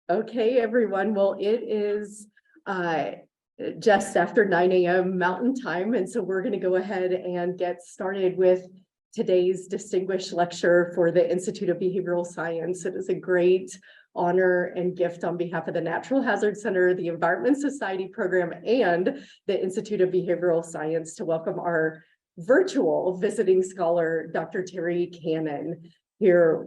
Okay, everyone. Well, it is just after 9 a.m. Mountain Time, and so we're going to go ahead and get started with today's distinguished lecture for the Institute of Behavioral Science. It is a great honor and gift on behalf of the Natural Hazard Center, the Environment Society Program, and the Institute of Behavioral Science to welcome our virtual visiting scholar, Dr. Terry Cannon, here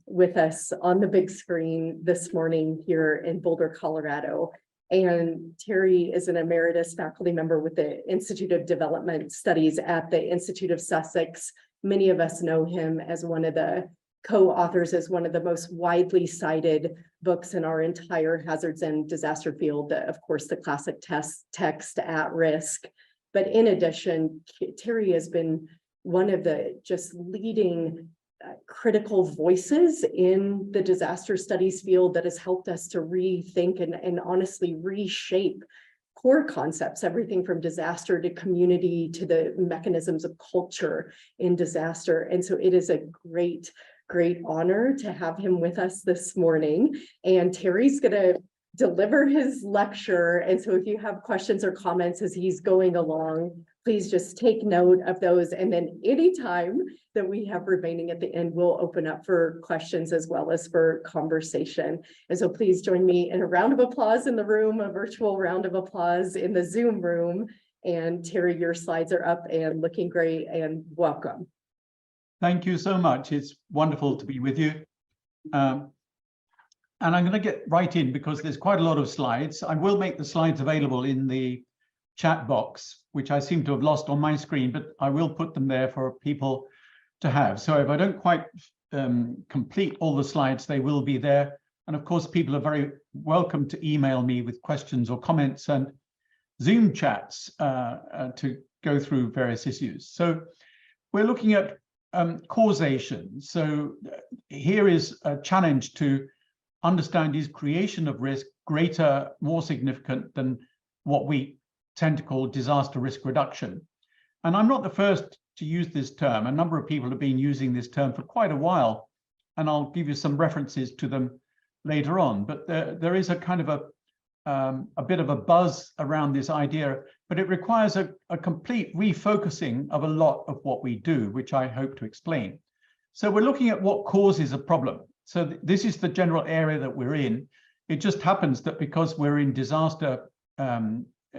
with us on the big screen this morning here in Boulder, Colorado. And Terry is an emeritus faculty member with the Institute of Development Studies at the Institute of Sussex. Many of us know him as one of the co-authors, as one of the most widely cited books in our entire hazards and disaster field, of course, the classic text At Risk. But in addition, Terry has been one of the just leading critical voices in the disaster studies field that has helped us to rethink and honestly reshape core concepts, everything from disaster to community to the mechanisms of culture in disaster. And so it is a great honor to have him with us this morning. And Terry's going to deliver his lecture. And so if you have questions or comments as he's going along, please just take note of those. And then anytime that we have remaining at the end, we'll open up for questions as well as for conversation. And so please join me in a round of applause in the room, a virtual round of applause in the Zoom room. And Terry, your slides are up and looking great, and welcome. Thank you so much. It's wonderful to be with you. And I'm going to get right in because there's quite a lot of slides. I will make the slides available in the chat box, which I seem to have lost on my screen, but I will put them there for people to have. So if I don't quite complete all the slides, they will be there. And of course, people are very welcome to email me with questions or comments and Zoom chats to go through various issues. So we're looking at causation. So here is a challenge to understand, is creation of risk greater, more significant than what we tend to call disaster risk reduction? And I'm not the first to use this term. A number of people have been using this term for quite a while, and I'll give you some references to them later on. But there is a kind of a bit of a buzz around this idea, but it requires a complete refocusing of a lot of what we do, which I hope to explain. So we're looking at what causes a problem. So this is the general area that we're in. It just happens that because we're in disaster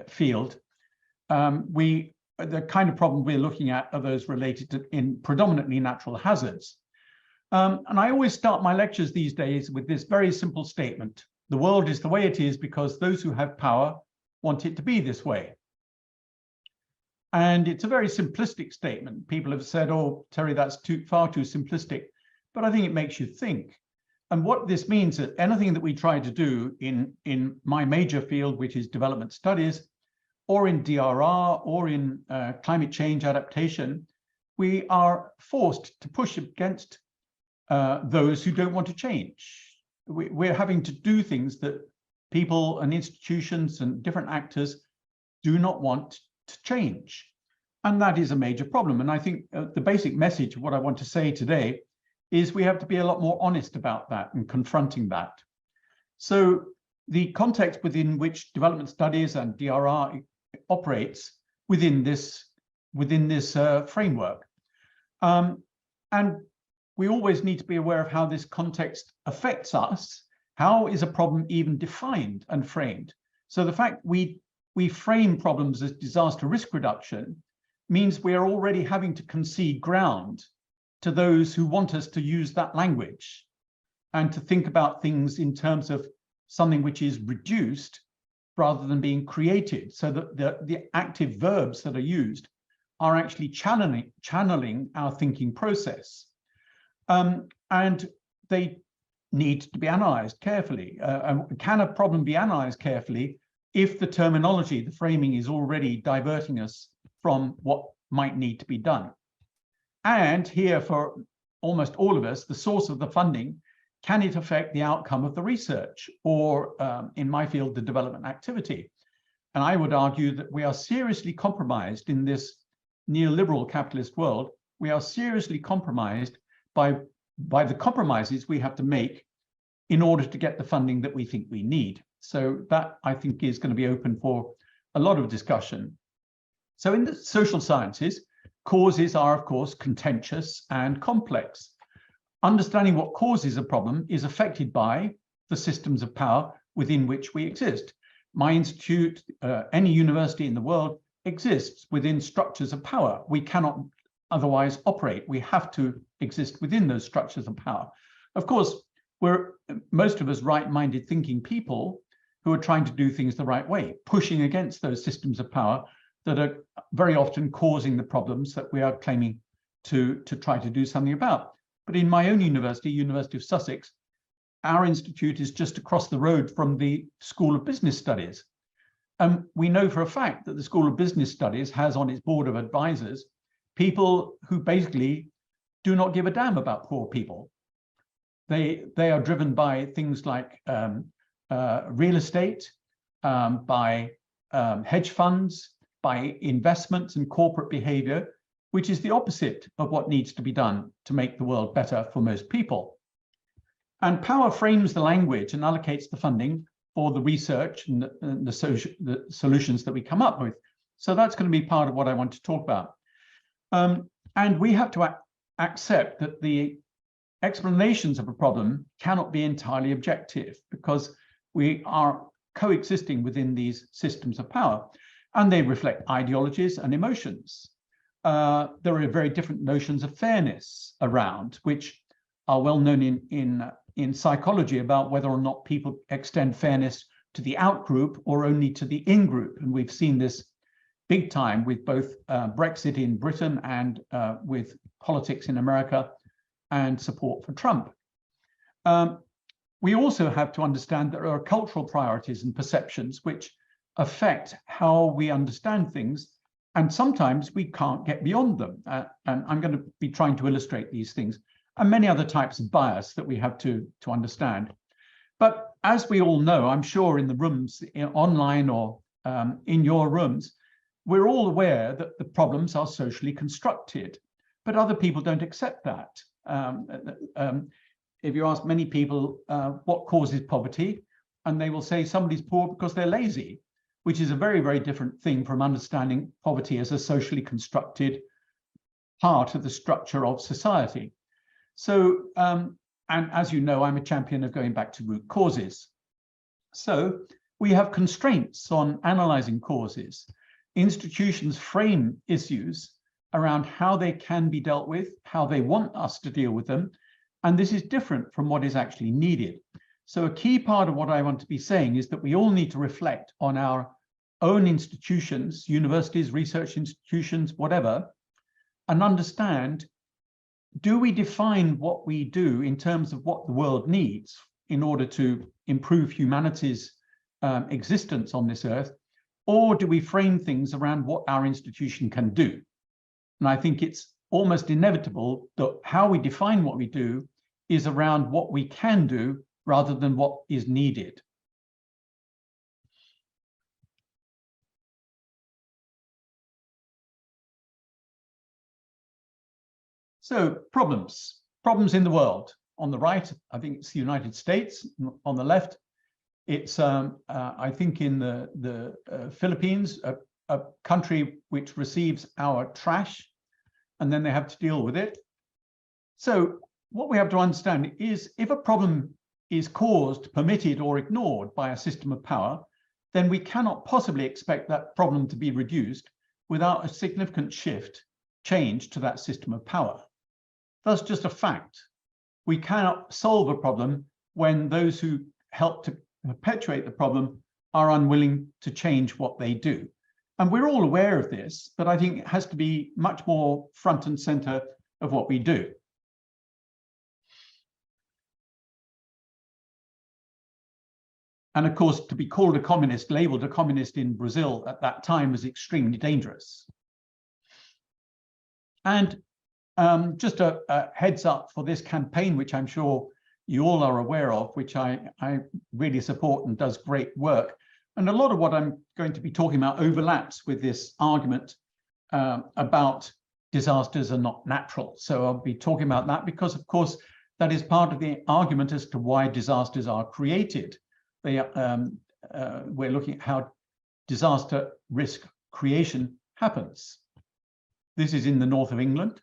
field, the kind of problem we're looking at are those related to predominantly natural hazards. And I always start my lectures these days with this very simple statement: the world is the way it is because those who have power want it to be this way. And it's a very simplistic statement. People have said, oh, Terry, that's far too simplistic. But I think it makes you think. And what this means is that anything that we try to do in my major field, which is development studies, or in DRR, or in climate change adaptation, we are forced to push against those who don't want to change. We're having to do things that people and institutions and different actors do not want to change. And that is a major problem. And I think the basic message of what I want to say today is we have to be a lot more honest about that and confronting that. So the context within which development studies and DRR operates within this framework. And we always need to be aware of how this context affects us. How is a problem even defined and framed? So the fact we frame problems as disaster risk reduction means we are already having to concede ground to those who want us to use that language and to think about things in terms of something which is reduced rather than being created, so that the active verbs that are used are actually channeling our thinking process. And they need to be analyzed carefully. Can a problem be analyzed carefully if the terminology, the framing, is already diverting us from what might need to be done? And here, for almost all of us, the source of the funding, can it affect the outcome of the research or, in my field, the development activity? And I would argue that we are seriously compromised in this neoliberal capitalist world. We are seriously compromised by the compromises we have to make in order to get the funding that we think we need. So that, I think, is going to be open for a lot of discussion. So in the social sciences, causes are, of course, contentious and complex. Understanding what causes a problem is affected by the systems of power within which we exist. My institute, any university in the world, exists within structures of power. We cannot otherwise operate. We have to exist within those structures of power. Of course, we're most of us right-minded thinking people who are trying to do things the right way, pushing against those systems of power that are very often causing the problems that we are claiming to try to do something about. But in my own university, University of Sussex, our institute is just across the road from the School of Business Studies. We know for a fact that the School of Business Studies has on its board of advisors people who basically do not give a damn about poor people. They are driven by things like real estate, by hedge funds, by investments and corporate behavior, which is the opposite of what needs to be done to make the world better for most people. And power frames the language and allocates the funding for the research and the solutions that we come up with. So that's going to be part of what I want to talk about. And we have to accept that the explanations of a problem cannot be entirely objective, because we are coexisting within these systems of power, and they reflect ideologies and emotions. There are very different notions of fairness around, which are well known in psychology, about whether or not people extend fairness to the out-group or only to the in-group. And we've seen this big time with both Brexit in Britain and with politics in America and support for Trump. We also have to understand there are cultural priorities and perceptions which affect how we understand things, and sometimes we can't get beyond them. And I'm going to be trying to illustrate these things, and many other types of bias that we have to understand. But as we all know, I'm sure in the rooms, online or in your rooms, we're all aware that the problems are socially constructed, but other people don't accept that. If you ask many people what causes poverty, and they will say somebody's poor because they're lazy, which is a very, very different thing from understanding poverty as a socially constructed part of the structure of society. So, and as you know, I'm a champion of going back to root causes. So we have constraints on analyzing causes. Institutions frame issues around how they can be dealt with, how they want us to deal with them, and this is different from what is actually needed. So a key part of what I want to be saying is that we all need to reflect on our own institutions, universities, research institutions, whatever, and understand, do we define what we do in terms of what the world needs in order to improve humanity's existence on this earth, or do we frame things around what our institution can do? And I think it's almost inevitable that how we define what we do is around what we can do rather than what is needed. So problems in the world. On the right, I think it's the United States. On the left, it's, I think, in the Philippines, a country which receives our trash, and then they have to deal with it. So what we have to understand is, if a problem is caused, permitted, or ignored by a system of power, then we cannot possibly expect that problem to be reduced without a significant change to that system of power. That's just a fact. We cannot solve a problem when those who help to perpetuate the problem are unwilling to change what they do. And we're all aware of this, but I think it has to be much more front and center of what we do. And of course, to be called a communist, labeled a communist in Brazil at that time was extremely dangerous. And just a heads up for this campaign, which I'm sure you all are aware of, which I really support and does great work. And a lot of what I'm going to be talking about overlaps with this argument about disasters are not natural. So I'll be talking about that because, of course, that is part of the argument as to why disasters are created. We're looking at how disaster risk creation happens. This is in the north of England.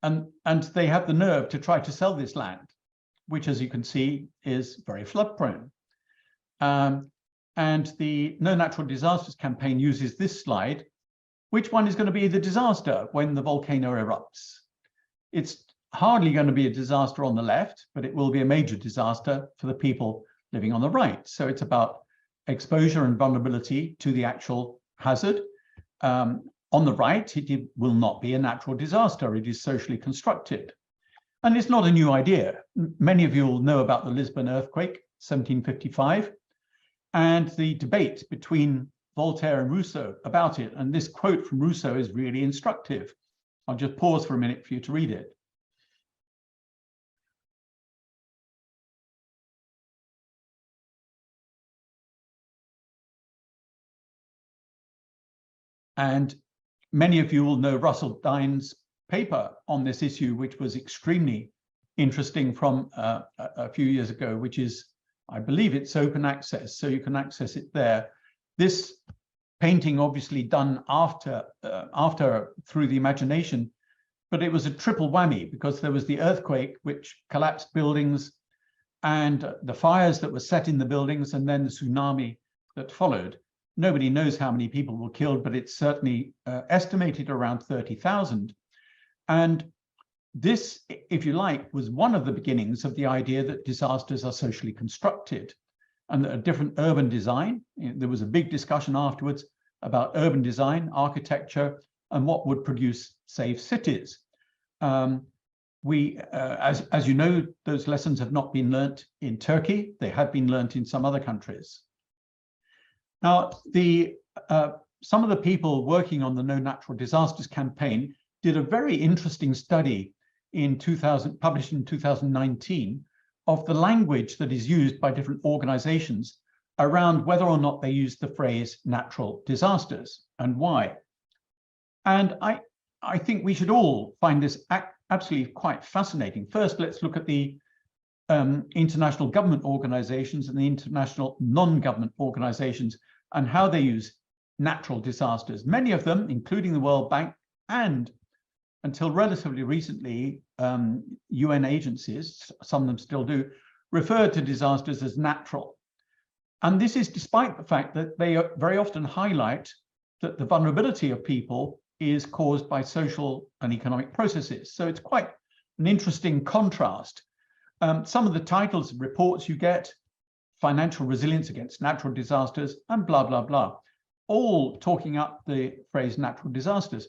And they have the nerve to try to sell this land, which, as you can see, is very flood prone. And the No Natural Disasters campaign uses this slide. Which one is going to be the disaster when the volcano erupts? It's hardly going to be a disaster on the left, but it will be a major disaster for the people living on the right. So it's about exposure and vulnerability to the actual hazard. On the right, it will not be a natural disaster. It is socially constructed. And it's not a new idea. Many of you will know about the Lisbon earthquake, 1755, and the debate between Voltaire and Rousseau about it. And this quote from Rousseau is really instructive. I'll just pause for a minute for you to read it. And many of you will know Russell Dine's paper on this issue, which was extremely interesting from a few years ago, which is, I believe it's open access, so you can access it there. This painting obviously done after through the imagination, but it was a triple whammy because there was the earthquake, which collapsed buildings, and the fires that were set in the buildings, and then the tsunami that followed. Nobody knows how many people were killed, but it's certainly estimated around 30,000. And this, if you like, was one of the beginnings of the idea that disasters are socially constructed and that a different urban design. There was a big discussion afterwards about urban design, architecture, and what would produce safe cities. As you know, those lessons have not been learnt in Turkey. They have been learnt in some other countries. Now, some of the people working on the No Natural Disasters campaign did a very interesting study published in 2019 of the language that is used by different organizations around whether or not they use the phrase natural disasters and why. And I think we should all find this absolutely quite fascinating. First, let's look at the international government organizations and the international non-government organizations and how they use natural disasters. Many of them, including the World Bank and until relatively recently, UN agencies, some of them still do, refer to disasters as natural. And this is despite the fact that they very often highlight that the vulnerability of people is caused by social and economic processes. So it's quite an interesting contrast. Some of the titles of reports you get, financial resilience against natural disasters, and blah, blah, blah, all talking up the phrase natural disasters.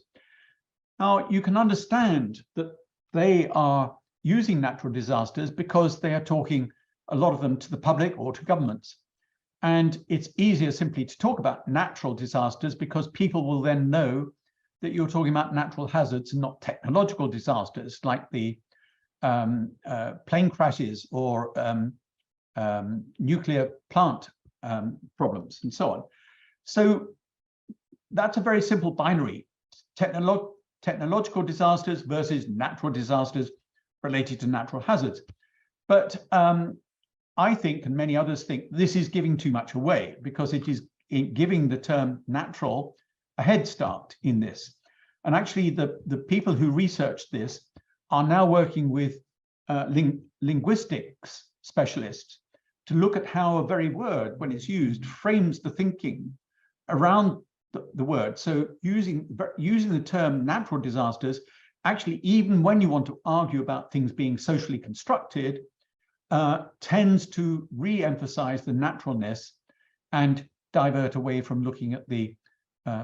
Now, you can understand that they are using natural disasters because they are talking, a lot of them, to the public or to governments. And it's easier simply to talk about natural disasters because people will then know that you're talking about natural hazards and not technological disasters like the plane crashes or nuclear plant problems and so on. So that's a very simple binary. Technological disasters versus natural disasters related to natural hazards. But I think, and many others think, this is giving too much away because it is giving the term natural a head start in this. And actually, the people who researched this are now working with linguistics specialists to look at how a very word, when it's used, frames the thinking around the word. So using the term natural disasters, actually, even when you want to argue about things being socially constructed, tends to re-emphasize the naturalness and divert away from looking at the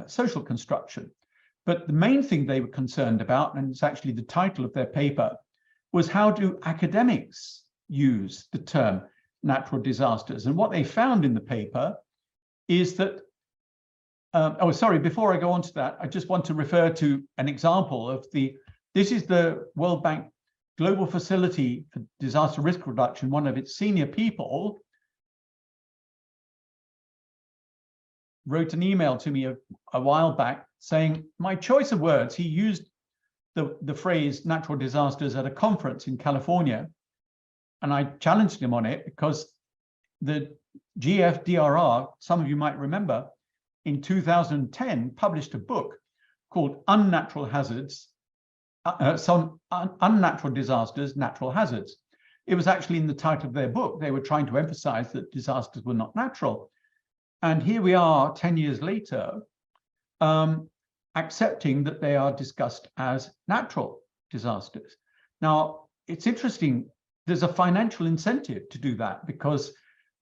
social construction. But the main thing they were concerned about, and it's actually the title of their paper, was how do academics use the term natural disasters? And what they found in the paper is that before I go on to that, I just want to refer to an example of this is the World Bank Global Facility for Disaster Risk Reduction. One of its senior people wrote an email to me a while back saying, my choice of words, he used the phrase natural disasters at a conference in California. And I challenged him on it because the GFDRR, some of you might remember, in 2010 published a book called Unnatural Hazards, Unnatural Disasters, Natural Hazards. It was actually in the title of their book. They were trying to emphasize that disasters were not natural. And here we are 10 years later, accepting that they are discussed as natural disasters. Now, it's interesting, there's a financial incentive to do that because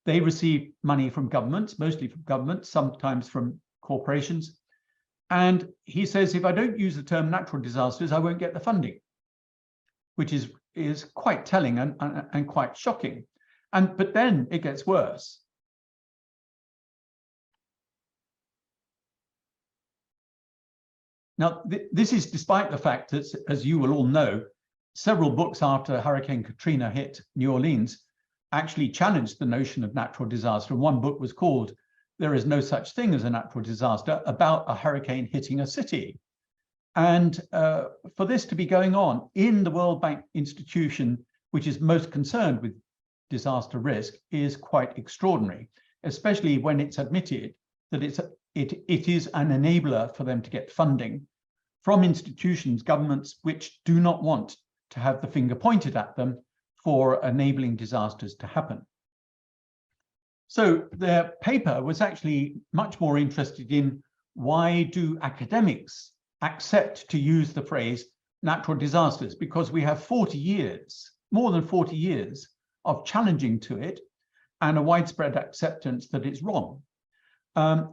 they receive money from governments, mostly from governments, sometimes from corporations. And he says, if I don't use the term natural disasters, I won't get the funding, which is quite telling and quite shocking. But then it gets worse. Now, this is despite the fact that, as you will all know, several books after Hurricane Katrina hit New Orleans actually challenged the notion of natural disaster. And one book was called There Is No Such Thing as a Natural Disaster, about a hurricane hitting a city. And for this to be going on in the World Bank institution, which is most concerned with disaster risk, is quite extraordinary, especially when it's admitted that it is an enabler for them to get funding from institutions, governments, which do not want to have the finger pointed at them for enabling disasters to happen. So their paper was actually much more interested in why do academics accept to use the phrase natural disasters, because we have 40 years, more than 40 years of challenging to it and a widespread acceptance that it's wrong.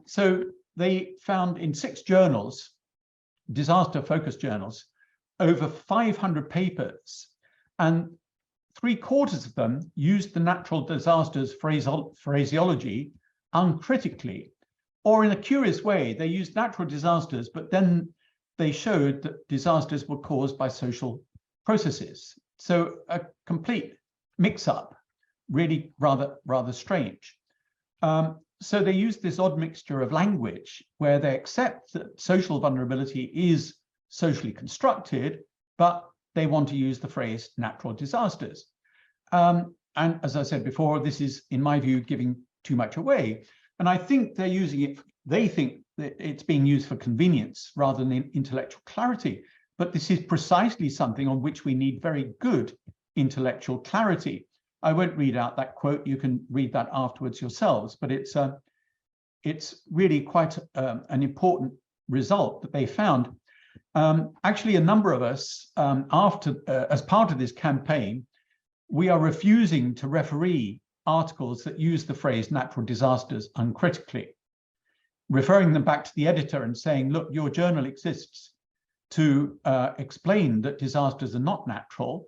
So they found in 6 journals, disaster-focused journals, over 500 papers, and 3/4 of them used the natural disasters phraseology uncritically, or in a curious way, they used natural disasters, but then they showed that disasters were caused by social processes. So a complete mix-up, really rather strange. So they use this odd mixture of language where they accept that social vulnerability is socially constructed, but they want to use the phrase natural disasters. And as I said before, this is, in my view, giving too much away. And I think they're using it, they think that it's being used for convenience rather than intellectual clarity. But this is precisely something on which we need very good intellectual clarity. I won't read out that quote. You can read that afterwards yourselves, but it's really quite an important result that they found. Actually, a number of us, as part of this campaign, we are refusing to referee articles that use the phrase natural disasters uncritically, referring them back to the editor and saying, look, your journal exists to explain that disasters are not natural.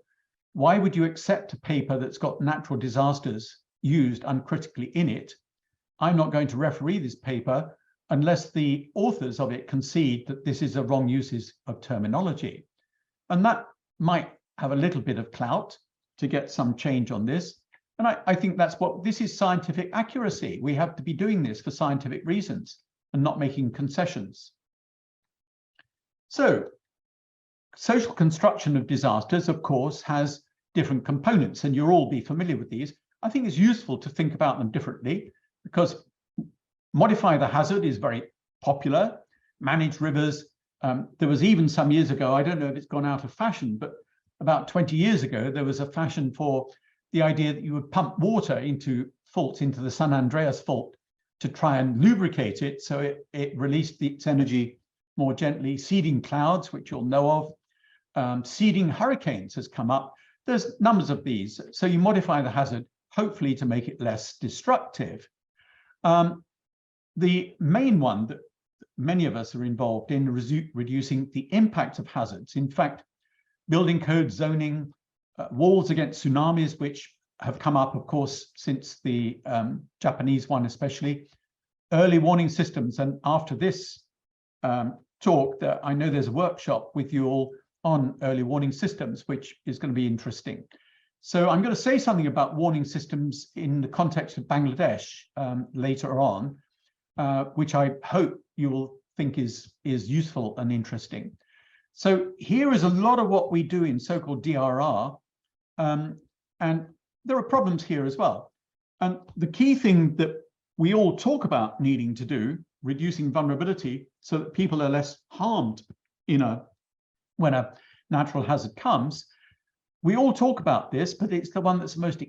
Why would you accept a paper that's got natural disasters used uncritically in it? I'm not going to referee this paper unless the authors of it concede that this is a wrong uses of terminology. And that might have a little bit of clout to get some change on this. And I think that's what this is, scientific accuracy. We have to be doing this for scientific reasons and not making concessions. So social construction of disasters, of course, has different components, and you'll all be familiar with these. I think it's useful to think about them differently because modify the hazard is very popular. Manage rivers. There was even some years ago, I don't know if it's gone out of fashion, but about 20 years ago, there was a fashion for the idea that you would pump water into faults, into the San Andreas fault, to try and lubricate it so it released its energy more gently. Seeding clouds, which you'll know of. Seeding hurricanes has come up. There's numbers of these. So you modify the hazard, hopefully to make it less destructive. The main one that many of us are involved in reducing the impact of hazards. In fact, building code, zoning, walls against tsunamis, which have come up, of course, since the Japanese one especially, early warning systems. And after this talk, I know there's a workshop with you all on early warning systems, which is going to be interesting. So I'm going to say something about warning systems in the context of Bangladesh later on, which I hope you will think is useful and interesting. So here is a lot of what we do in so-called DRR, and there are problems here as well. And the key thing that we all talk about needing to do, reducing vulnerability so that people are less harmed when a natural hazard comes, we all talk about this, but it's the one that's the most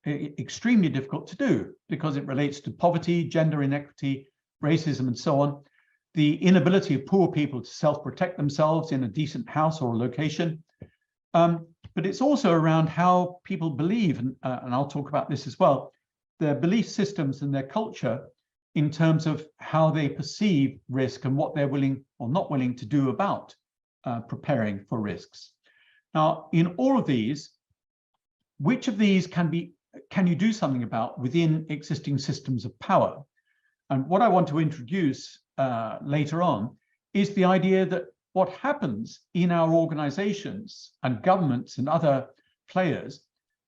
extremely difficult to do because it relates to poverty, gender inequity, racism, and so on. The inability of poor people to self-protect themselves in a decent house or a location. But it's also around how people believe, and I'll talk about this as well, their belief systems and their culture in terms of how they perceive risk and what they're willing or not willing to do about preparing for risks. Now, in all of these, which of these can you do something about within existing systems of power? And what I want to introduce later on is the idea that what happens in our organizations and governments and other players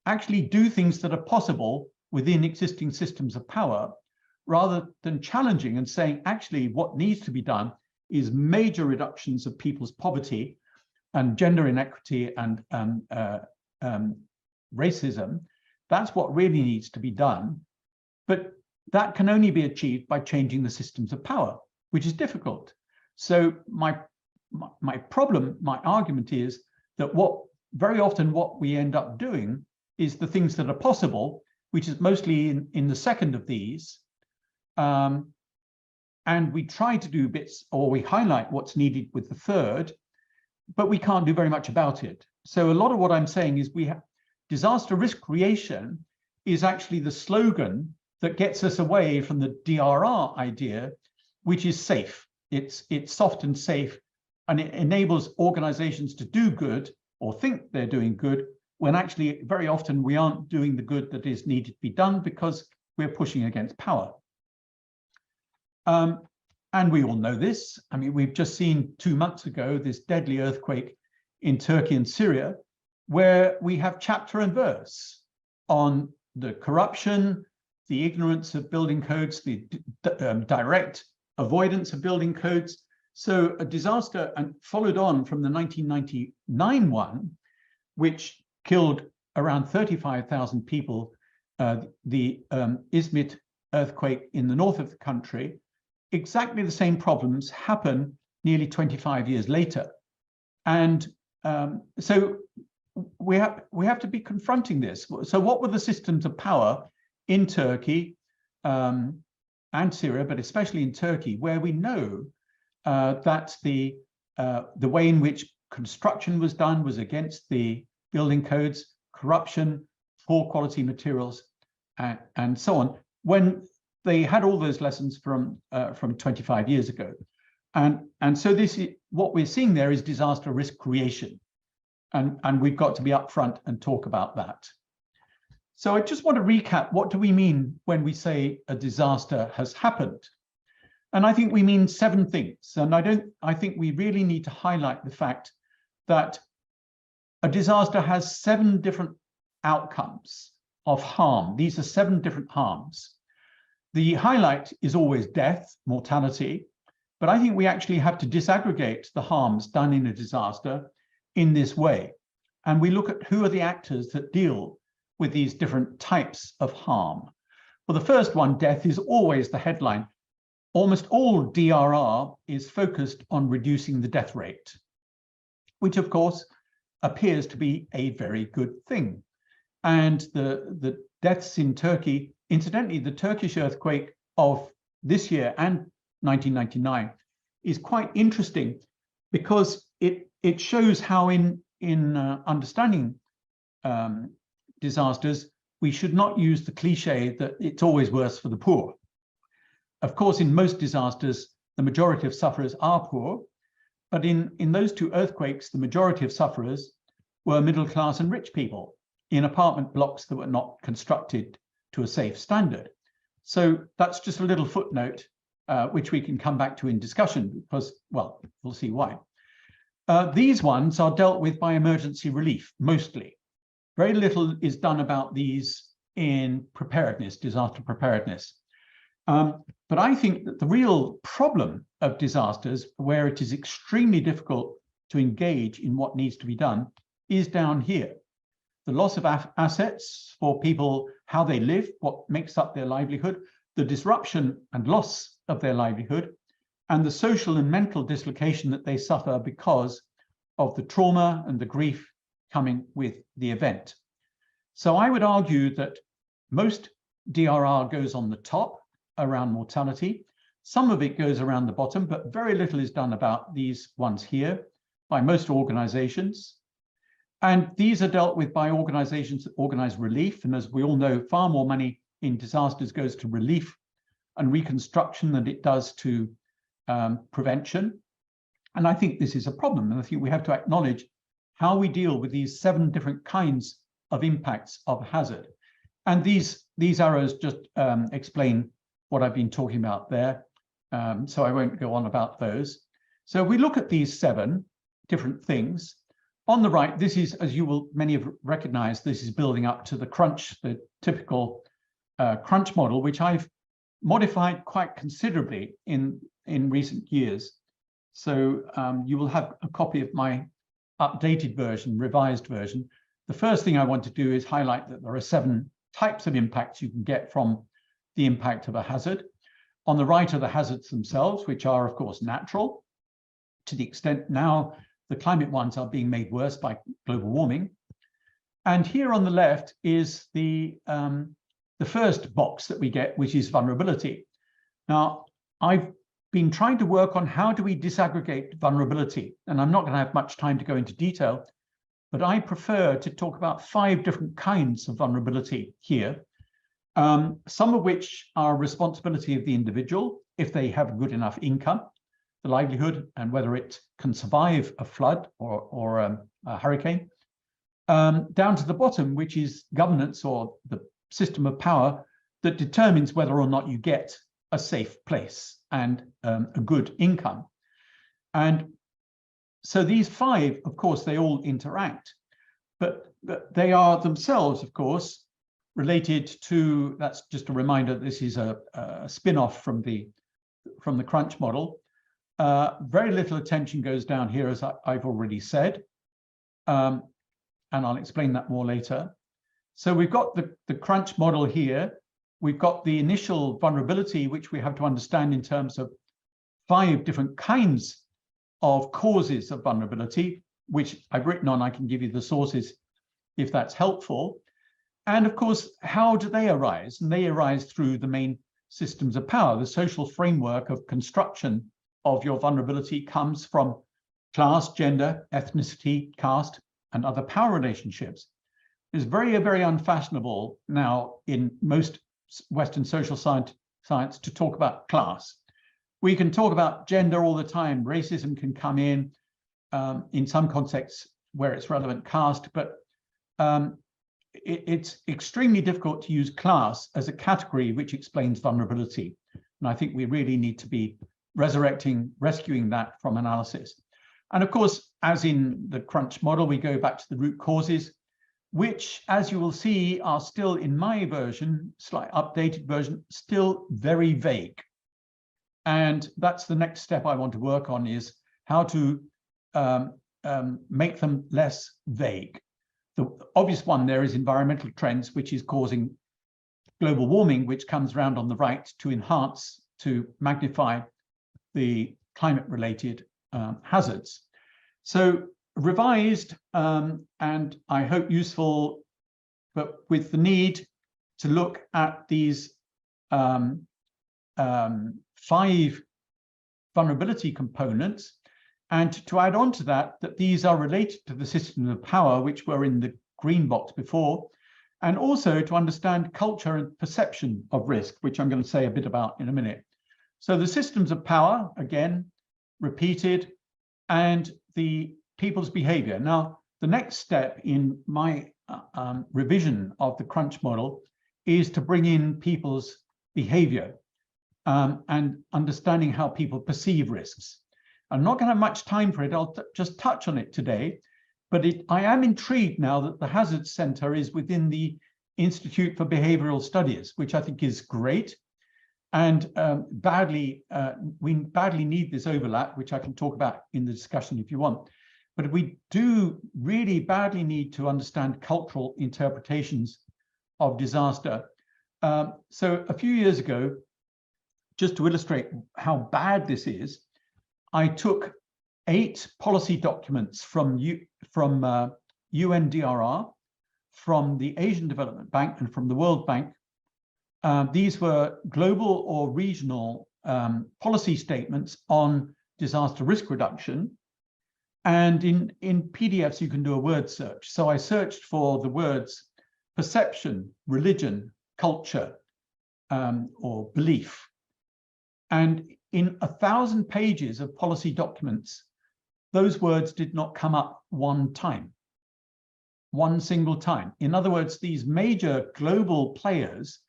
actually do things that are possible within existing systems of power, rather than challenging and saying, actually, what needs to be done is major reductions of people's poverty and gender inequity and racism. That's what really needs to be done. But that can only be achieved by changing the systems of power, which is difficult. So my argument is that very often what we end up doing is the things that are possible, which is mostly in the second of these. And we try to do bits, or we highlight what's needed with the third, but we can't do very much about it. So a lot of what I'm saying is disaster risk creation is actually the slogan that gets us away from the DRR idea, which is safe. It's soft and safe, and it enables organizations to do good or think they're doing good, when actually very often we aren't doing the good that is needed to be done because we're pushing against power. And we all know this. I mean, we've just seen 2 months ago this deadly earthquake in Turkey and Syria, where we have chapter and verse on the corruption, the ignorance of building codes, the direct avoidance of building codes. So a disaster, and followed on from the 1999 one, which killed around 35,000 people, the Izmit earthquake in the north of the country. Exactly the same problems happen nearly 25 years later. And so we have to be confronting this. So what were the systems of power in Turkey and Syria, but especially in Turkey, where we know that the way in which construction was done was against the building codes, corruption, poor quality materials, and so on, when they had all those lessons from 25 years ago. And so this is what we're seeing there is disaster risk creation. And we've got to be upfront and talk about that. So I just want to recap, what do we mean when we say a disaster has happened? And I think we mean 7 things. And I think we really need to highlight the fact that a disaster has 7 different outcomes of harm. These are 7 different harms. The highlight is always death, mortality, but I think we actually have to disaggregate the harms done in a disaster in this way. And we look at who are the actors that deal with these different types of harm. Well, the first one, death, is always the headline. Almost all DRR is focused on reducing the death rate, which of course appears to be a very good thing. And the deaths in Turkey, incidentally, the Turkish earthquake of this year and 1999 is quite interesting because it shows how in understanding disasters, we should not use the cliche that it's always worse for the poor. Of course, in most disasters, the majority of sufferers are poor, but in those 2 earthquakes, the majority of sufferers were middle class and rich people in apartment blocks that were not constructed to a safe standard. So that's just a little footnote, which we can come back to in discussion because, well, we'll see why. These ones are dealt with by emergency relief, mostly. Very little is done about these in preparedness, disaster preparedness. But I think that the real problem of disasters, where it is extremely difficult to engage in what needs to be done is down here. The loss of assets for people, how they live, what makes up their livelihood, the disruption and loss of their livelihood, and the social and mental dislocation that they suffer because of the trauma and the grief coming with the event. So I would argue that most DRR goes on the top around mortality. Some of it goes around the bottom, but very little is done about these ones here by most organizations. And these are dealt with by organizations that organize relief. And as we all know, far more money in disasters goes to relief and reconstruction than it does to prevention. And I think this is a problem. And I think we have to acknowledge how we deal with these 7 different kinds of impacts of hazard. And these arrows just explain what I've been talking about there. So I won't go on about those. So we look at these 7 different things. On the right, this is, as you will many have recognized, this is building up to the crunch, the typical crunch model, which I've modified quite considerably in recent years. So you will have a copy of my updated version, revised version. The first thing I want to do is highlight that there are 7 types of impacts you can get from the impact of a hazard. On the right are the hazards themselves, which are, of course, natural, to the extent now the climate ones are being made worse by global warming. And here on the left is the first box that we get, which is vulnerability. Now, I've been trying to work on how do we disaggregate vulnerability, and I'm not going to have much time to go into detail, but I prefer to talk about 5 different kinds of vulnerability here, some of which are responsibility of the individual if they have good enough income, the livelihood, and whether it can survive a flood or a hurricane, down to the bottom, which is governance or the system of power that determines whether or not you get a safe place and a good income. And so these 5, of course, they all interact, but they are themselves, of course, related to, that's just a reminder, this is a spin-off from the crunch model. Very little attention goes down here, as I've already said, and I'll explain that more later. So we've got the crunch model here. We've got the initial vulnerability, which we have to understand in terms of 5 different kinds of causes of vulnerability, which I've written on. I can give you the sources if that's helpful. And of course, how do they arise? And they arise through the main systems of power. The social framework of construction of your vulnerability comes from class, gender, ethnicity, caste, and other power relationships. It's very, very unfashionable now in most Western social science to talk about class. We can talk about gender all the time. Racism can come in some contexts where it's relevant, caste, but it's extremely difficult to use class as a category which explains vulnerability. And I think we really need to be rescuing that from analysis. And of course, as in the crunch model, we go back to the root causes, which, as you will see, are still, in my version, slight updated version, still very vague. And that's the next step I want to work on, is how to make them less vague. The obvious one there is environmental trends, which is causing global warming, which comes around on the right to enhance, to magnify the climate-related hazards. So revised, and I hope useful, but with the need to look at these 5 vulnerability components, and to add on to that, that these are related to the systems of power, which were in the green box before, and also to understand culture and perception of risk, which I'm going to say a bit about in a minute. So the systems of power, again, repeated, and the people's behavior. Now, the next step in my revision of the crunch model is to bring in people's behavior and understanding how people perceive risks. I'm not going to have much time for it. I'll just touch on it today, but I am intrigued now that the Hazards Center is within the Institute for Behavioral Studies, which I think is great. And we badly need this overlap, which I can talk about in the discussion if you want. But we do really badly need to understand cultural interpretations of disaster. So a few years ago, just to illustrate how bad this is, I took 8 policy documents from UNDRR, from the Asian Development Bank, and from the World Bank. These were global or regional policy statements on disaster risk reduction. And in PDFs, you can do a word search. So I searched for the words perception, religion, culture, or belief. And in 1,000 pages of policy documents, those words did not come up one time, one single time. In other words, these major global players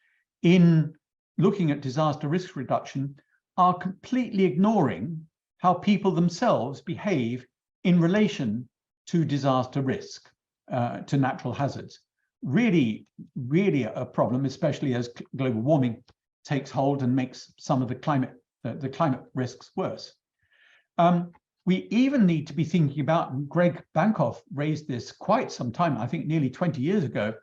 in looking at disaster risk reduction are completely ignoring how people themselves behave in relation to disaster risk, to natural hazards. Really, really a problem, especially as global warming takes hold and makes some of the climate risks worse. We even need to be thinking about, and Greg Bankoff raised this quite some time, I think nearly 20 years ago,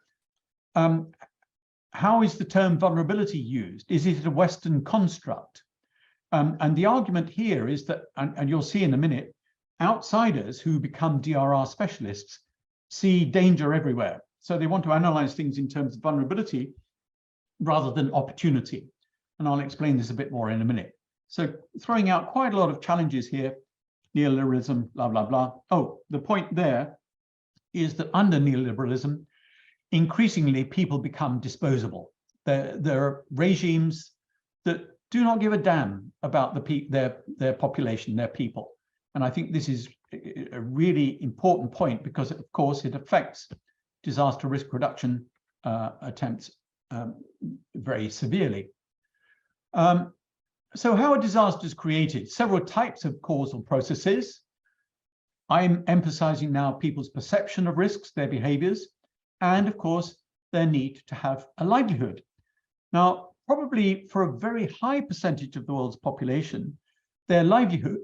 how is the term vulnerability used? Is it a Western construct? And the argument here is that, and you'll see in a minute, outsiders who become DRR specialists see danger everywhere. So they want to analyze things in terms of vulnerability rather than opportunity. And I'll explain this a bit more in a minute. So throwing out quite a lot of challenges here, neoliberalism, blah, blah, blah. Oh, the point there is that under neoliberalism, increasingly people become disposable. There are regimes that do not give a damn about their population, their people. And I think this is a really important point because, of course, it affects disaster risk reduction attempts very severely. So how are disasters created? Several types of causal processes. I'm emphasizing now people's perception of risks, their behaviors, and of course, their need to have a livelihood. Now, probably for a very high percentage of the world's population, their livelihood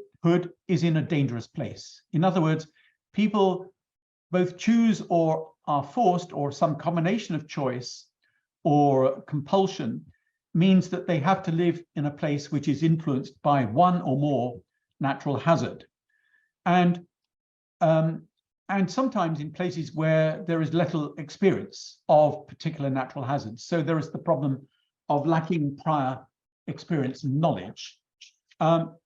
is in a dangerous place. In other words, people both choose or are forced, or some combination of choice or compulsion means that they have to live in a place which is influenced by one or more natural hazard. And sometimes in places where there is little experience of particular natural hazards. So there is the problem of lacking prior experience and knowledge. But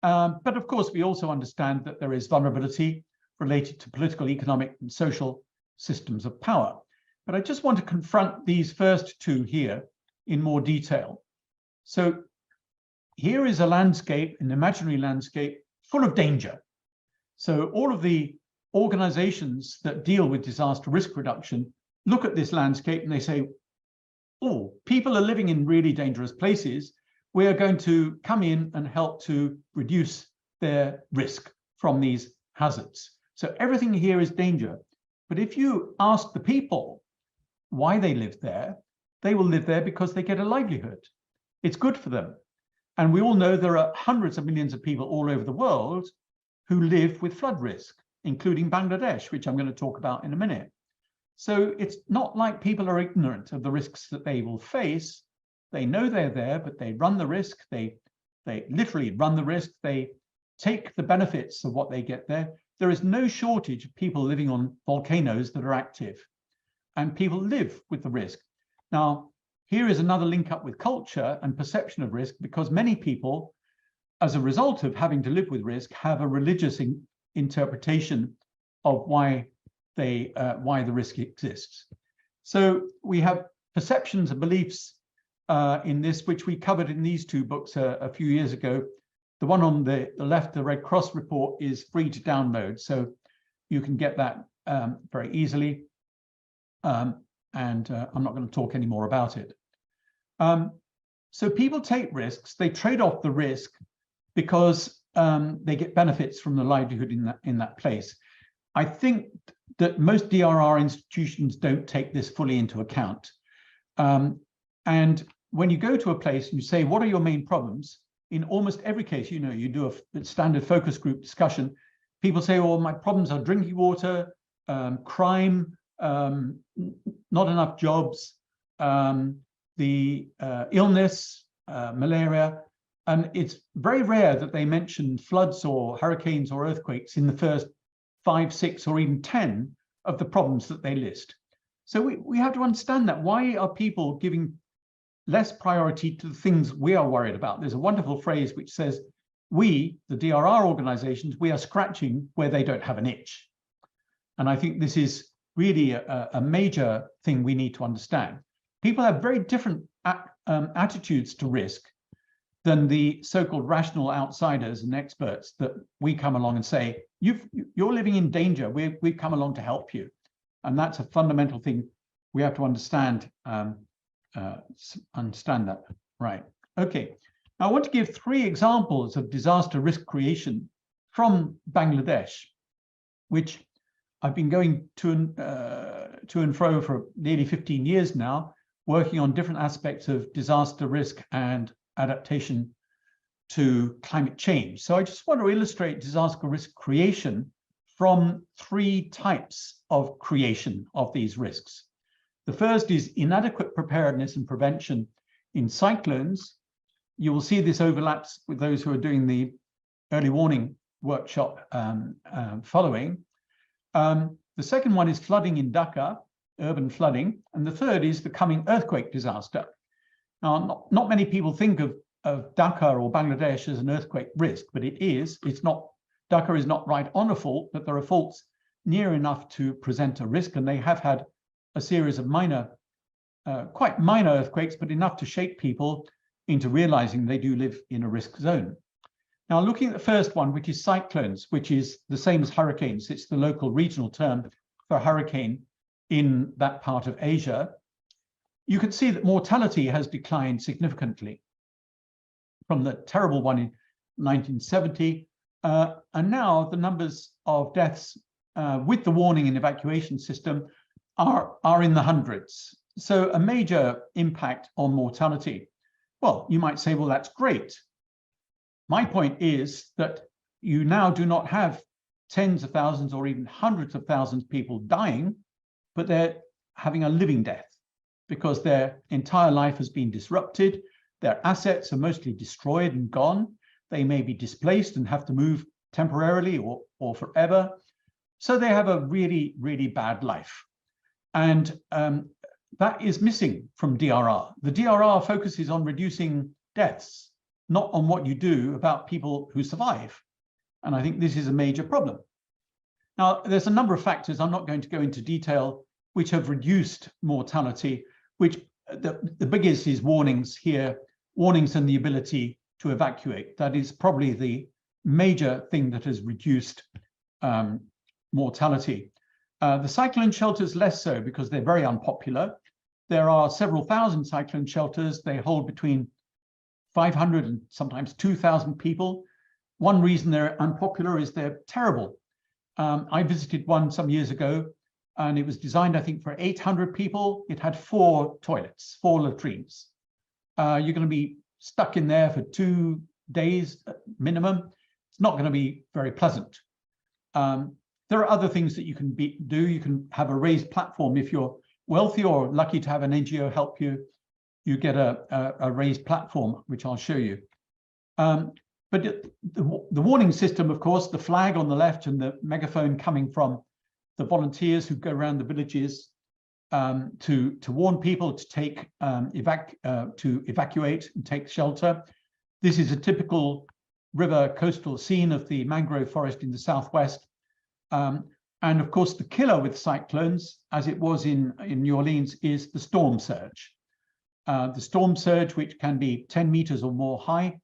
of course, we also understand that there is vulnerability related to political, economic, and social systems of power. But I just want to confront these first two here in more detail. So here is a landscape, an imaginary landscape, full of danger. So all of the organizations that deal with disaster risk reduction look at this landscape and they say, oh, people are living in really dangerous places. We are going to come in and help to reduce their risk from these hazards. So everything here is danger. But if you ask the people why they live there, they will live there because they get a livelihood. It's good for them. And we all know there are hundreds of millions of people all over the world who live with flood risk, including Bangladesh, which I'm going to talk about in a minute. So it's not like people are ignorant of the risks that they will face. They know they're there, but they run the risk. They literally run the risk. They take the benefits of what they get there. There is no shortage of people living on volcanoes that are active, and people live with the risk. Now, here is another link up with culture and perception of risk, because many people, as a result of having to live with risk, have a religious interpretation of why the risk exists. So we have perceptions and beliefs in this, which we covered in these two books a few years ago. The one on the left, the Red Cross report, is free to download, so you can get that very easily. And I'm not going to talk any more about it. So people take risks, they trade off the risk because they get benefits from the livelihood in that place. I think that most DRR institutions don't take this fully into account. And when you go to a place and you say, what are your main problems? In almost every case, you do a standard focus group discussion, people say, "Oh, my problems are drinking water, crime, not enough jobs, the illness, malaria." And it's very rare that they mention floods or hurricanes or earthquakes in the first 5, 6, or even 10 of the problems that they list. So we have to understand that. Why are people giving less priority to the things we are worried about? There's a wonderful phrase which says, we, the DRR organizations, we are scratching where they don't have an itch. And I think this is really a major thing we need to understand. People have very different attitudes to risk than the so-called rational outsiders and experts that we come along and say, you're living in danger. We've come along to help you. And that's a fundamental thing we have to understand. Understand that, right? Okay. Now I want to give 3 examples of disaster risk creation from Bangladesh, which I've been going to and fro for nearly 15 years now, working on different aspects of disaster risk and adaptation to climate change. So I just want to illustrate disaster risk creation from 3 types of creation of these risks. The first is inadequate preparedness and prevention in cyclones. You will see this overlaps with those who are doing the early warning workshop following. The second one is flooding in Dhaka, urban flooding. And the third is the coming earthquake disaster. Now, not many people think of Dhaka or Bangladesh as an earthquake risk, but it is. It's not, Dhaka is not right on a fault, but there are faults near enough to present a risk. And they have had a series of minor, quite minor earthquakes, but enough to shake people into realizing they do live in a risk zone. Now, looking at the first one, which is cyclones, which is the same as hurricanes. It's the local regional term for hurricane in that part of Asia. You can see that mortality has declined significantly from the terrible one in 1970. And now the numbers of deaths with the warning and evacuation system are in the hundreds. So a major impact on mortality. Well, you might say, well, that's great. My point is that you now do not have tens of thousands or even hundreds of thousands of people dying, but they're having a living death because their entire life has been disrupted. Their assets are mostly destroyed and gone. They may be displaced and have to move temporarily or forever. So they have a really, really bad life. And that is missing from DRR. The DRR focuses on reducing deaths, not on what you do about people who survive. And I think this is a major problem. Now, there's a number of factors, I'm not going to go into detail, which have reduced mortality, which the biggest is warnings here, warnings and the ability to evacuate. That is probably the major thing that has reduced mortality. The cyclone shelters less so because they're very unpopular. There are several thousand cyclone shelters. They hold between 500 and sometimes 2,000 people. One reason they're unpopular is they're terrible. I visited one some years ago, and it was designed, I think, for 800 people. It had 4 toilets, 4 latrines. You're going to be stuck in there for 2 days minimum. It's not going to be very pleasant. There are other things that you can do. You can have a raised platform. If you're wealthy or lucky to have an NGO help you, you get a raised platform, which I'll show you. But the warning system, of course, the flag on the left and the megaphone coming from the volunteers who go around the villages to warn people to take to evacuate and take shelter. This is a typical river coastal scene of the mangrove forest in the southwest. And of course, the killer with cyclones, as it was in New Orleans, is the storm surge. The storm surge, which can be 10 meters or more high,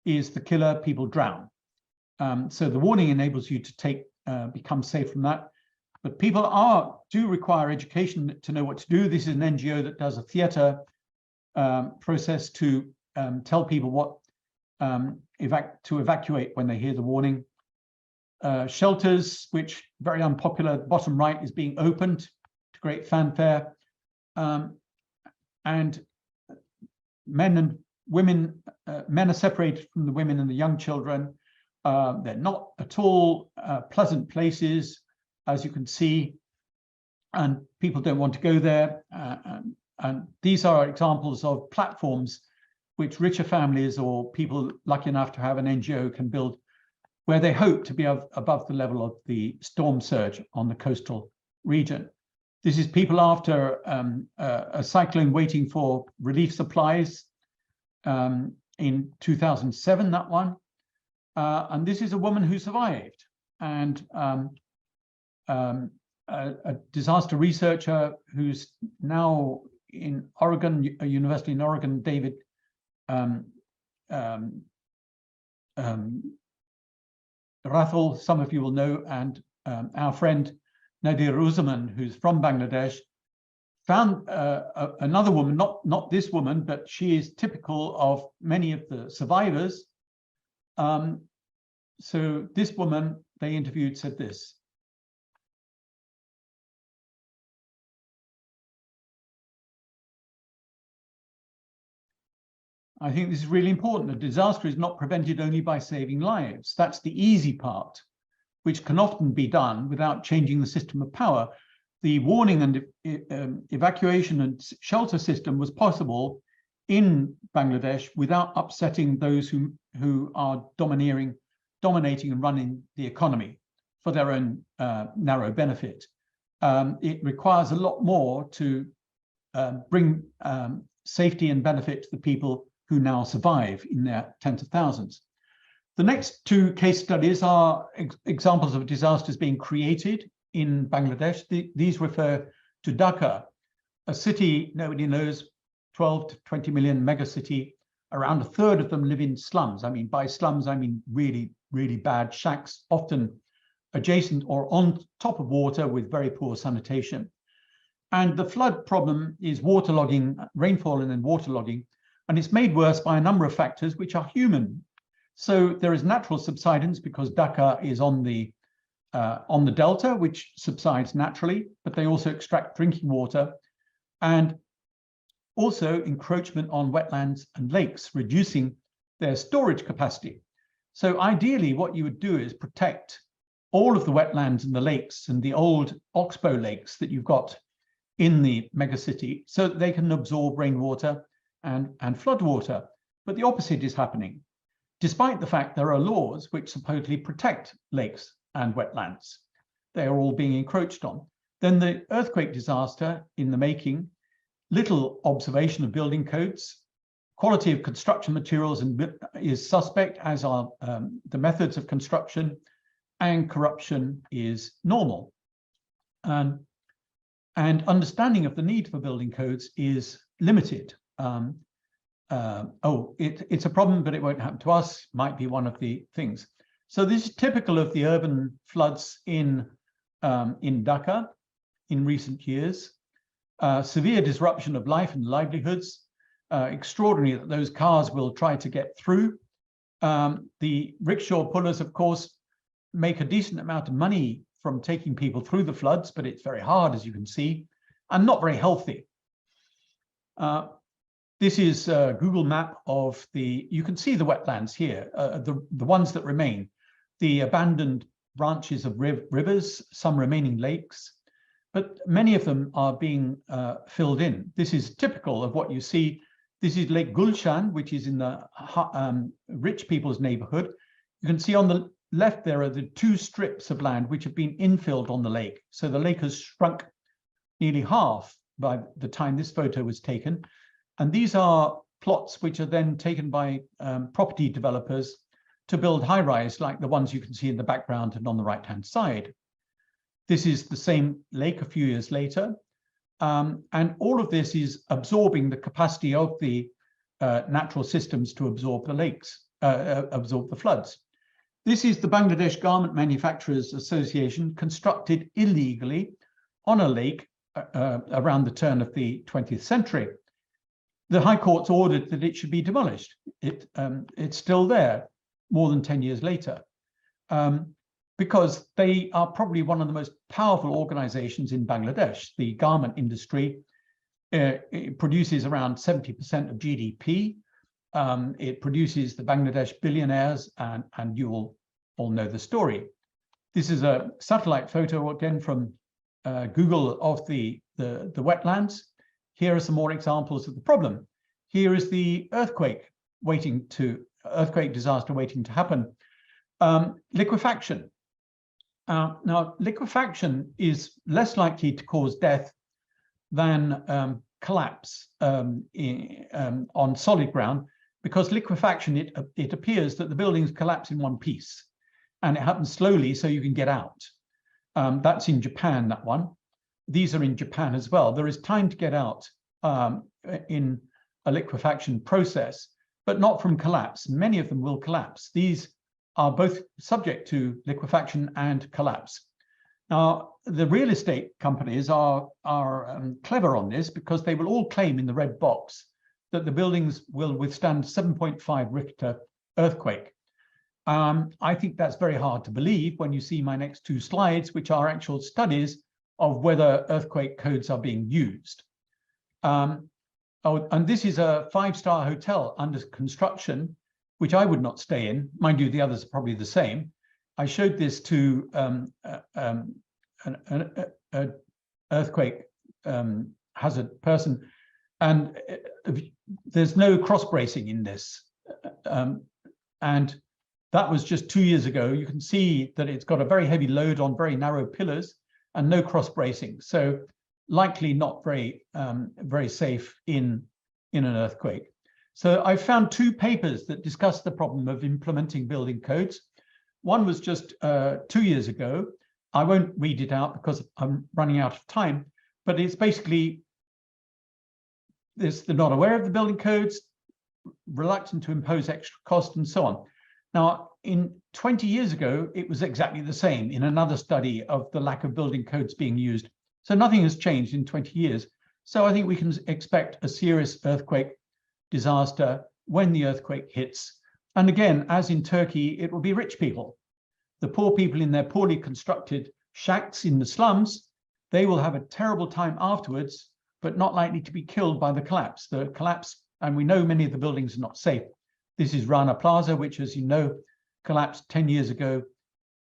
is the killer. People drown. So the warning enables you to become safe from that. But people do require education to know what to do. This is an NGO that does a theater process to tell people what to evacuate when they hear the warning. Shelters, which very unpopular, bottom right is being opened to great fanfare. And men and women, men are separated from the women and the young children. They're not at all pleasant places, as you can see, and people don't want to go there. And these are examples of platforms which richer families or people lucky enough to have an NGO can build, where they hope to be above the level of the storm surge on the coastal region. This is people after a cyclone waiting for relief supplies in 2007, that one. And this is a woman who survived. And a disaster researcher who's now in Oregon, a university in Oregon, David Rathel, some of you will know, and our friend Nadir Uzzaman, who's from Bangladesh, found another woman, not this woman, but she is typical of many of the survivors. So this woman they interviewed said this. I think this is really important. A disaster is not prevented only by saving lives. That's the easy part, which can often be done without changing the system of power. The warning and evacuation and shelter system was possible in Bangladesh without upsetting those who are dominating and running the economy for their own narrow benefit. It requires a lot more to bring safety and benefit to the people who now survive in their tens of thousands. The next two case studies are examples of disasters being created in Bangladesh. These refer to Dhaka, a city nobody knows, 12 to 20 million megacity. Around a third of them live in slums. I mean, by slums, I mean really, really bad shacks, often adjacent or on top of water with very poor sanitation. And the flood problem is waterlogging, rainfall and then waterlogging. And it's made worse by a number of factors which are human. So there is natural subsidence because Dhaka is on the delta, which subsides naturally, but they also extract drinking water, and also encroachment on wetlands and lakes, reducing their storage capacity. So ideally, what you would do is protect all of the wetlands and the lakes and the old oxbow lakes that you've got in the megacity so that they can absorb rainwater and flood water. But the opposite is happening, despite the fact there are laws which supposedly protect lakes and wetlands. They are all being encroached on. Then the earthquake disaster in the making, little observation of building codes, quality of construction materials is suspect, as are the methods of construction, and corruption is normal. And understanding of the need for building codes is limited. It's a problem, but it won't happen to us, might be one of the things. So this is typical of the urban floods in Dhaka in recent years. Severe disruption of life and livelihoods, extraordinary that those cars will try to get through. The rickshaw pullers, of course, make a decent amount of money from taking people through the floods, but it's very hard, as you can see, and not very healthy. This is a Google map of you can see the wetlands here, the ones that remain, the abandoned branches of rivers, some remaining lakes, but many of them are being filled in. This is typical of what you see. This is Lake Gulshan, which is in the rich people's neighborhood. You can see on the left there are the two strips of land which have been infilled on the lake. So the lake has shrunk nearly half by the time this photo was taken. And these are plots which are then taken by property developers to build high-rise, like the ones you can see in the background and on the right-hand side. This is the same lake a few years later. And all of this is absorbing the capacity of the natural systems to absorb the lakes, absorb the floods. This is the Bangladesh Garment Manufacturers Association, constructed illegally on a lake around the turn of the 20th century. The High Court's ordered that it should be demolished. It's still there more than 10 years later, because they are probably one of the most powerful organizations in Bangladesh. The garment industry it produces around 70% of GDP. It produces the Bangladesh billionaires, and you will all know the story. This is a satellite photo again from Google of the wetlands. Here are some more examples of the problem. Here is the earthquake disaster waiting to happen. Liquefaction. Now, liquefaction is less likely to cause death than collapse on solid ground, because liquefaction, it appears that the buildings collapse in one piece, and it happens slowly so you can get out. That's in Japan, that one. These are in Japan as well. There is time to get out in a liquefaction process, but not from collapse. Many of them will collapse. These are both subject to liquefaction and collapse. Now, the real estate companies are clever on this, because they will all claim in the red box that the buildings will withstand 7.5 Richter earthquake. I think that's very hard to believe when you see my next two slides, which are actual studies of whether earthquake codes are being used. And this is a 5-star hotel under construction, which I would not stay in. Mind you, the others are probably the same. I showed this to an earthquake hazard person, and there's no cross bracing in this. And that was just 2 years ago. You can see that it's got a very heavy load on very narrow pillars and no cross bracing. So likely not very safe in an earthquake. So I found two papers that discuss the problem of implementing building codes. One was just 2 years ago. I won't read it out because I'm running out of time, but it's basically this: they're not aware of the building codes, reluctant to impose extra cost, and so on. Now, in 20 years ago, it was exactly the same in another study of the lack of building codes being used. So nothing has changed in 20 years. So I think we can expect a serious earthquake disaster when the earthquake hits. And again, as in Turkey, it will be rich people. The poor people in their poorly constructed shacks in the slums, they will have a terrible time afterwards, but not likely to be killed by the collapse. The collapse, and we know many of the buildings are not safe. This is Rana Plaza, which, as you know, collapsed 10 years ago.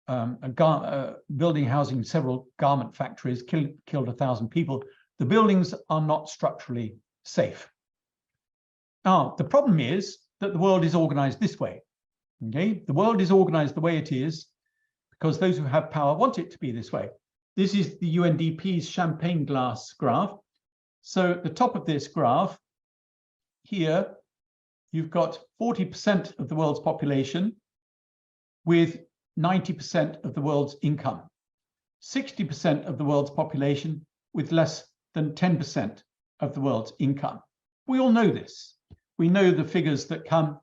A building housing several garment factories killed 1,000 people. The buildings are not structurally safe. Now, the problem is that the world is organized this way. Okay, the world is organized the way it is because those who have power want it to be this way. This is the UNDP's champagne glass graph. So at the top of this graph here, you've got 40% of the world's population with 90% of the world's income, 60% of the world's population with less than 10% of the world's income. We all know this. We know the figures that come.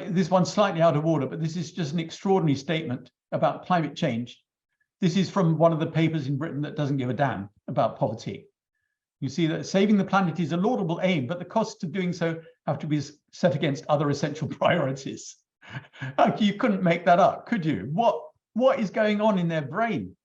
This one's slightly out of order, but this is just an extraordinary statement about climate change. This is from one of the papers in Britain that doesn't give a damn about poverty. You see that saving the planet is a laudable aim, but the costs of doing so have to be set against other essential priorities. You couldn't make that up, could you? What is going on in their brain?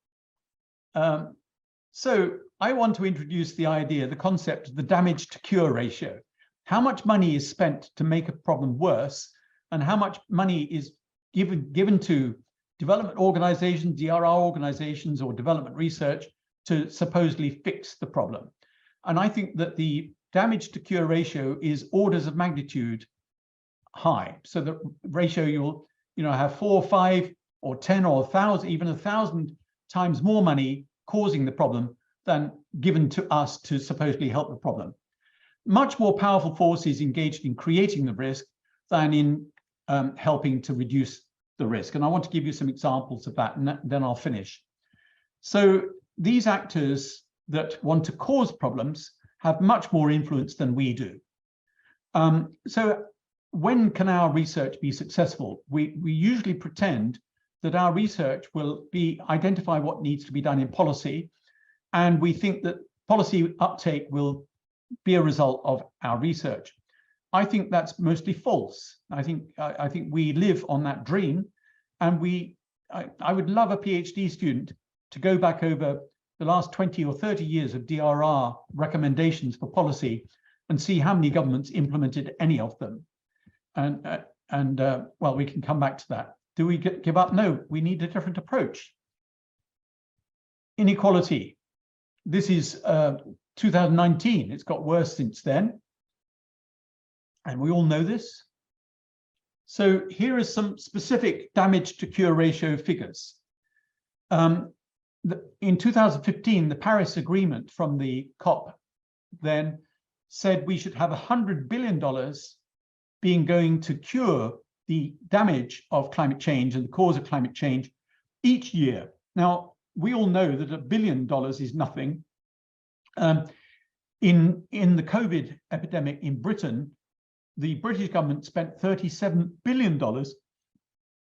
So I want to introduce the idea, the concept of the damage to cure ratio. How much money is spent to make a problem worse, and how much money is given to development organizations, DRR organizations, or development research to supposedly fix the problem. And I think that the damage to cure ratio is orders of magnitude high. So the ratio you'll have 4, 5, or 10, or 1,000, even 1,000 times more money causing the problem than given to us to supposedly help the problem. Much more powerful force is engaged in creating the risk than in helping to reduce the risk. And I want to give you some examples of that, and then I'll finish. So these actors that want to cause problems have much more influence than we do. So when can our research be successful? We usually pretend that our research will identify what needs to be done in policy, and we think that policy uptake will be a result of our research. I think that's mostly false. I think we live on that dream, and I would love a PhD student to go back over the last 20 or 30 years of DRR recommendations for policy and see how many governments implemented any of them. And And well, we can come back to that. Do we give up? No, we need a different approach. Inequality. This is 2019. It's got worse since then. And we all know this. So here are some specific damage to cure ratio figures. In 2015, the Paris Agreement from the COP then said we should have $100 billion going to cure the damage of climate change and the cause of climate change each year. Now, we all know that $1 billion is nothing. In the COVID epidemic in Britain, the British government spent $37 billion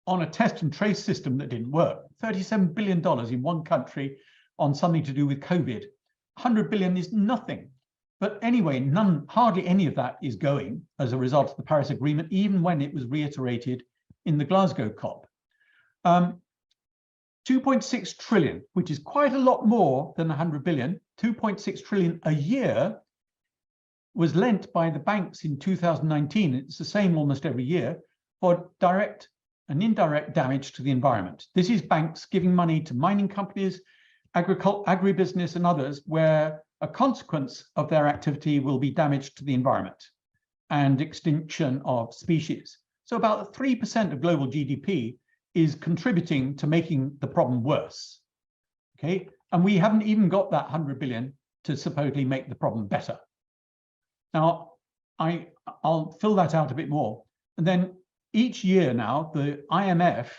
on a test and trace system that didn't work. $37 billion in one country on something to do with COVID. 100 billion is nothing. But anyway, hardly any of that is going as a result of the Paris Agreement, even when it was reiterated in the Glasgow COP. 2.6 trillion, which is quite a lot more than 100 billion, 2.6 trillion a year was lent by the banks in 2019. It's the same almost every year for direct and indirect damage to the environment. This is banks giving money to mining companies, agribusiness and others, where a consequence of their activity will be damage to the environment and extinction of species. So about 3% of global GDP is contributing to making the problem worse. Okay, and we haven't even got that 100 billion to supposedly make the problem better. Now, I'll fill that out a bit more. And then each year now, the IMF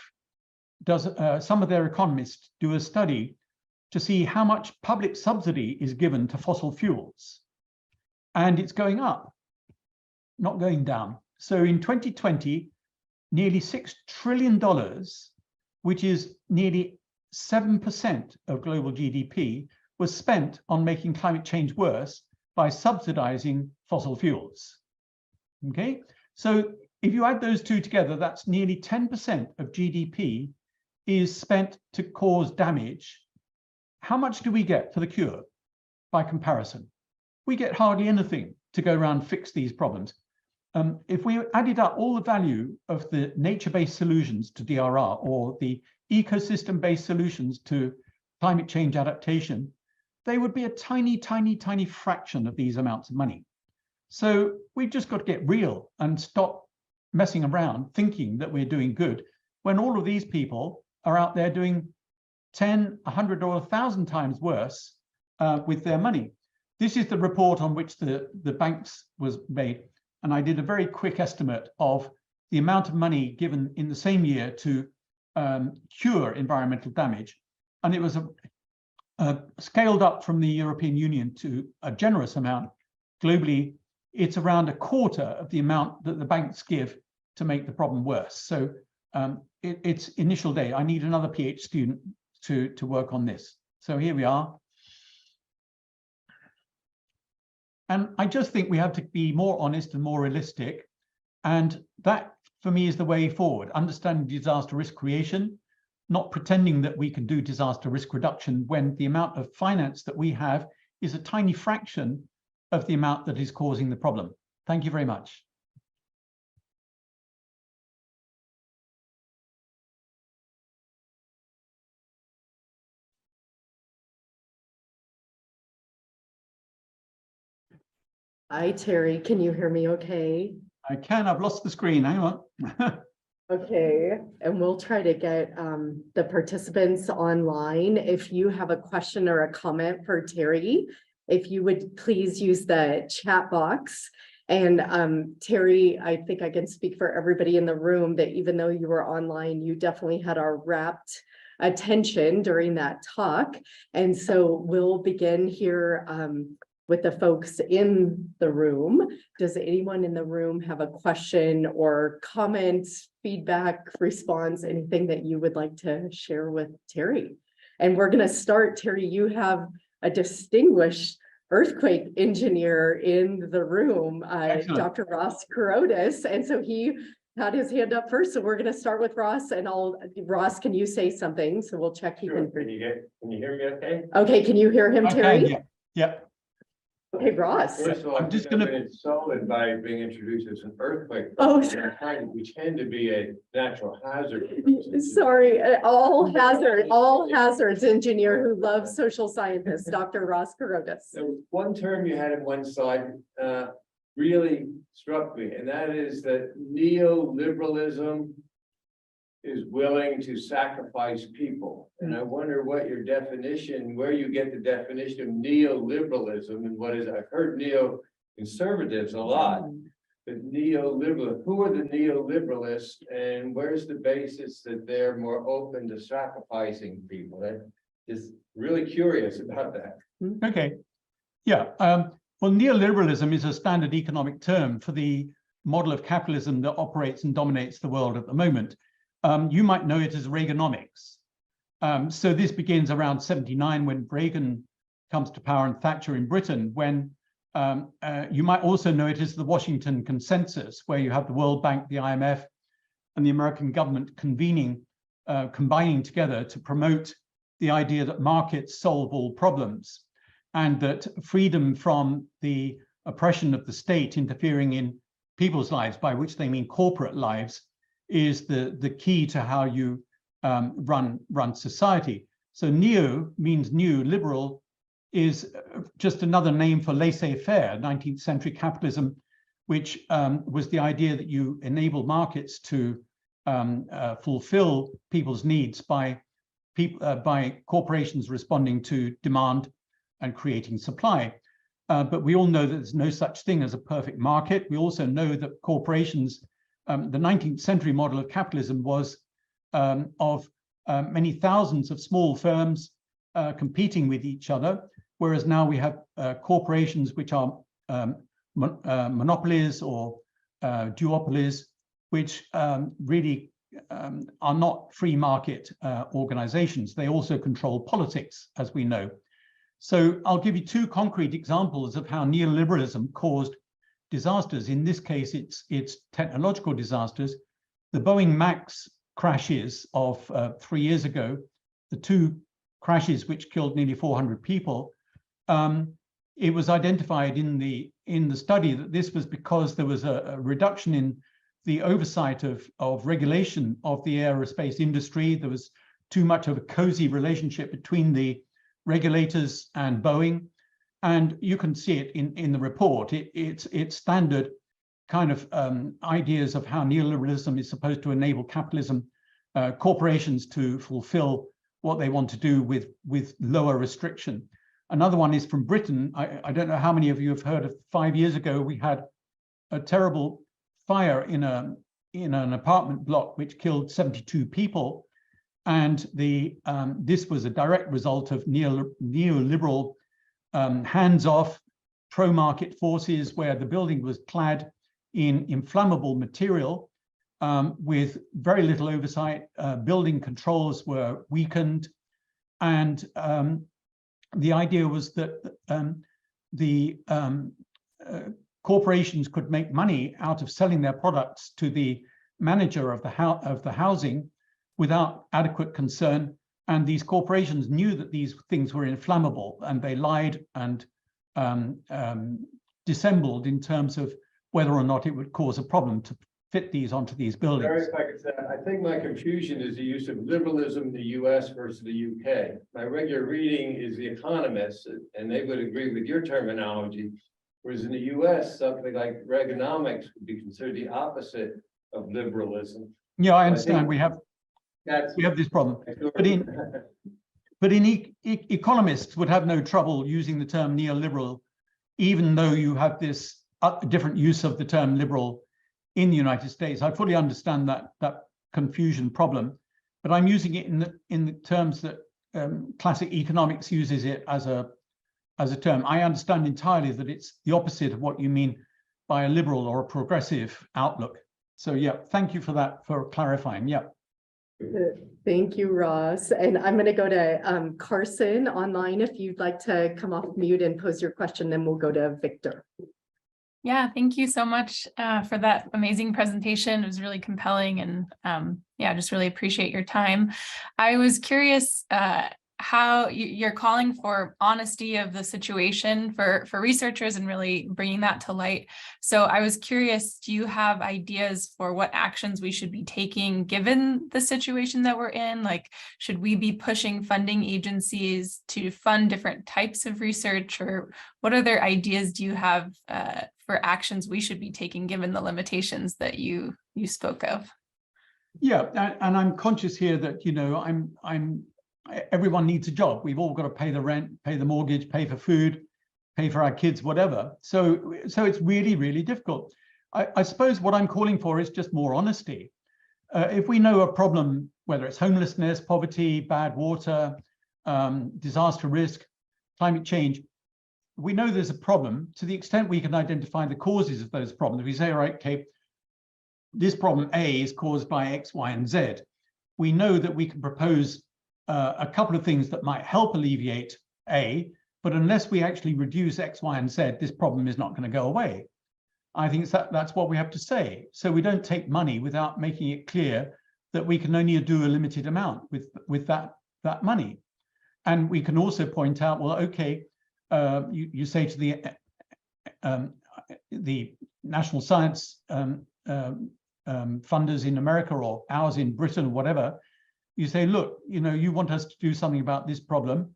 does, some of their economists do a study to see how much public subsidy is given to fossil fuels. And it's going up, not going down. So in 2020, nearly $6 trillion, which is nearly 7% of global GDP, was spent on making climate change worse by subsidizing fossil fuels. Okay, so if you add those two together, that's nearly 10% of GDP is spent to cause damage. How much do we get for the cure by comparison? We get hardly anything to go around and fix these problems. If we added up all the value of the nature-based solutions to DRR or the ecosystem-based solutions to climate change adaptation, they would be a tiny, tiny, tiny fraction of these amounts of money. So we've just got to get real and stop messing around thinking that we're doing good when all of these people are out there doing 10, 100 or 1,000 times worse with their money. This is the report on which the banks was made. And I did a very quick estimate of the amount of money given in the same year to cure environmental damage. And it was scaled up from the European Union to a generous amount. Globally, it's around a quarter of the amount that the banks give to make the problem worse. So it's initial day. I need another PhD student to work on this. So here we are. And I just think we have to be more honest and more realistic. And that, for me, is the way forward. Understanding disaster risk creation, not pretending that we can do disaster risk reduction when the amount of finance that we have is a tiny fraction of the amount that is causing the problem. Thank you very much. Hi, Terry. Can you hear me okay? I can. I've lost the screen. Hang on. Okay, and we'll try to get the participants online. If you have a question or a comment for Terry, if you would please use the chat box. And Terry, I think I can speak for everybody in the room that even though you were online, you definitely had our rapt attention during that talk. And so we'll begin here with the folks in the room. Does anyone in the room have a question or comment, feedback, response, anything that you would like to share with Terry? And we're going to start, Terry, you have a distinguished earthquake engineer in the room, Dr. Ross Kurotis. And so he had his hand up first. So we're going to start with Ross, and Ross, can you say something? So we'll check. Sure. Can you hear me okay? Okay, can you hear him, Terry? Yeah. Okay, Okay, Ross. First of all, I'm just gonna- I've been insulted by being introduced as an earthquake. Oh, We tend to be a natural hazard. Sorry, all hazards engineer who loves social scientists, Dr. Ross Carrodus. There was one term you had in one slide, really struck me, and that is that neoliberalism is willing to sacrifice people. And I wonder what your definition, where you get the definition of neoliberalism and what is, I've heard neoconservatives a lot, but neoliberal, who are the neoliberalists and where's the basis that they're more open to sacrificing people? That is really curious about that. Okay. Yeah. Well, neoliberalism is a standard economic term for the model of capitalism that operates and dominates the world at the moment. You might know it as Reaganomics. So this begins around 79 when Reagan comes to power and Thatcher in Britain, when you might also know it as the Washington Consensus, where you have the World Bank, the IMF, and the American government combining together to promote the idea that markets solve all problems and that freedom from the oppression of the state interfering in people's lives, by which they mean corporate lives, is the key to how you run society. So neo means new, liberal is just another name for laissez-faire, 19th century capitalism, which was the idea that you enable markets to fulfill people's needs by corporations responding to demand and creating supply. But we all know that there's no such thing as a perfect market. We also know that corporations, the 19th century model of capitalism was of many thousands of small firms competing with each other, whereas now we have corporations which are monopolies or duopolies, which really are not free market organizations. They also control politics, as we know. So I'll give you two concrete examples of how neoliberalism caused disasters. In this case, it's technological disasters. The Boeing MAX crashes of 3 years ago, the two crashes which killed nearly 400 people, it was identified in the study that this was because there was a reduction in the oversight of regulation of the aerospace industry. There was too much of a cozy relationship between the regulators and Boeing. And you can see it in the report. It's standard kind of ideas of how neoliberalism is supposed to enable capitalism, corporations to fulfill what they want to do with lower restriction. Another one is from Britain. I don't know how many of you have heard of 5 years ago, we had a terrible fire in an apartment block which killed 72 people. And this was a direct result of neoliberal hands-off pro-market forces, where the building was clad in inflammable material with very little oversight. Building controls were weakened, and the idea was that the corporations could make money out of selling their products to the manager of the housing without adequate concern. And these corporations knew that these things were inflammable, and they lied and dissembled in terms of whether or not it would cause a problem to fit these onto these buildings. Very, if I could say, I think my confusion is the use of liberalism in the US versus the UK. My regular reading is The Economist, and they would agree with your terminology. Whereas in the US, something like Reaganomics would be considered the opposite of liberalism. Yeah, I understand. We have That's this problem. But economists would have no trouble using the term neoliberal, even though you have this different use of the term liberal in the United States. I fully understand that confusion problem, but I'm using it in the terms that classic economics uses it as a term. I understand entirely that it's the opposite of what you mean by a liberal or a progressive outlook. So yeah, thank you for that, for clarifying. Yeah. Thank you, Ross. And I'm going to go to Carson online. If you'd like to come off mute and pose your question, then we'll go to Victor. Yeah, thank you so much for that amazing presentation. It was really compelling, and yeah, just really appreciate your time. I was curious how you're calling for honesty of the situation for researchers and really bringing that to light. So I was curious, do you have ideas for what actions we should be taking given the situation that we're in? Like, should we be pushing funding agencies to fund different types of research, or what other ideas do you have for actions we should be taking given the limitations that you spoke of? Yeah, and I'm conscious here that, you know, everyone needs a job. We've all got to pay the rent, pay the mortgage, pay for food, pay for our kids, whatever. So it's really, really difficult. I suppose what I'm calling for is just more honesty. If we know a problem, whether it's homelessness, poverty, bad water, disaster risk, climate change, we know there's a problem. To the extent we can identify the causes of those problems, we say, all right, okay, this problem A is caused by X, Y, and Z. We know that we can propose a couple of things that might help alleviate A, but unless we actually reduce X, Y, and Z, this problem is not going to go away. I think that's what we have to say. So we don't take money without making it clear that we can only do a limited amount with that money. And we can also point out, well, okay, you say to the National Science funders in America or ours in Britain or whatever, you say, look, you know, you want us to do something about this problem.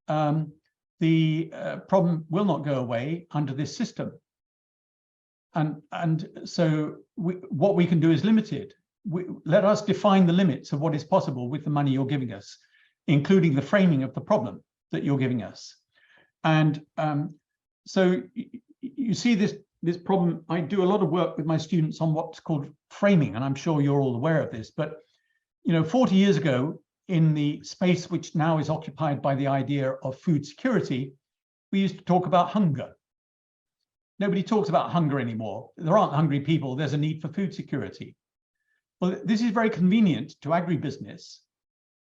The problem will not go away under this system. And so what we can do is limited. Let us define the limits of what is possible with the money you're giving us, including the framing of the problem that you're giving us. And so you see this problem. I do a lot of work with my students on what's called framing, and I'm sure you're all aware of this. But you know, 40 years ago, in the space which now is occupied by the idea of food security, we used to talk about hunger. Nobody talks about hunger anymore. There aren't hungry people. There's a need for food security. Well, this is very convenient to agribusiness,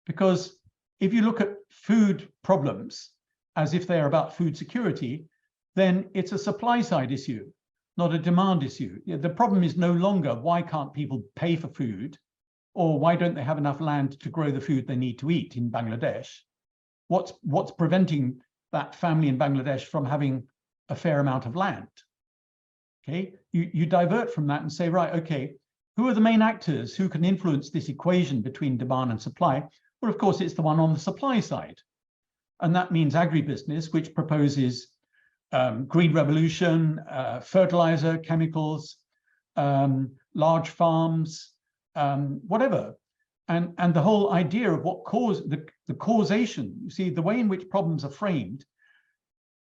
because if you look at food problems as if they are about food security, then it's a supply side issue, not a demand issue. The problem is no longer why can't people pay for food, or why don't they have enough land to grow the food they need to eat in Bangladesh? What's preventing that family in Bangladesh from having a fair amount of land? Okay, you divert from that and say, right, okay, who are the main actors who can influence this equation between demand and supply? Well, of course, it's the one on the supply side. And that means agribusiness, which proposes green revolution, fertilizer, chemicals, large farms, whatever. And the whole idea of what caused the causation, you see, the way in which problems are framed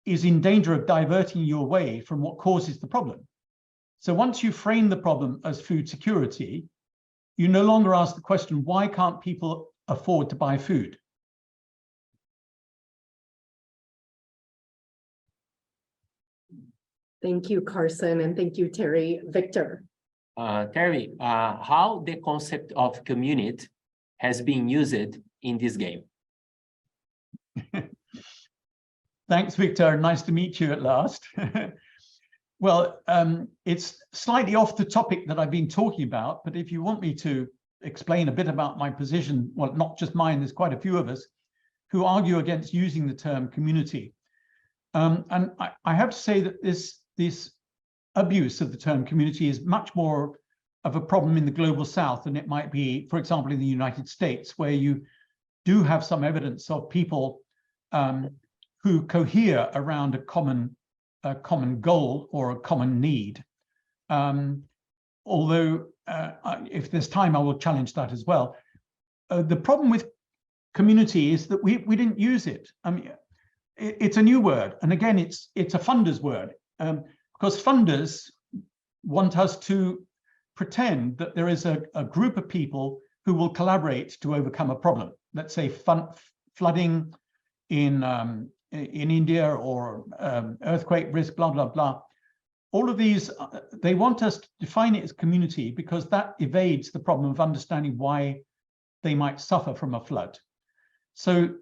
is in danger of diverting you away from what causes the problem. So once you frame the problem as food security, you no longer ask the question, why can't people afford to buy food? Thank you, Carson, and thank you, Terry. Victor. Terry, how the concept of community has been used in this game? Thanks, Victor. Nice to meet you at last. Well, it's slightly off the topic that I've been talking about, but if you want me to explain a bit about my position, well, not just mine, there's quite a few of us who argue against using the term community. And I have to say that this abuse of the term community is much more of a problem in the global south than it might be, for example, in the United States, where you do have some evidence of people who cohere around a common goal or a common need. Although, if there's time, I will challenge that as well. The problem with community is that we didn't use it. I mean, it's a new word, and again, it's a funders word, because funders want us to pretend that there is a group of people who will collaborate to overcome a problem. Let's say flooding in India, or earthquake risk, blah, blah, blah. All of these, they want us to define it as community because that evades the problem of understanding why they might suffer from a flood. So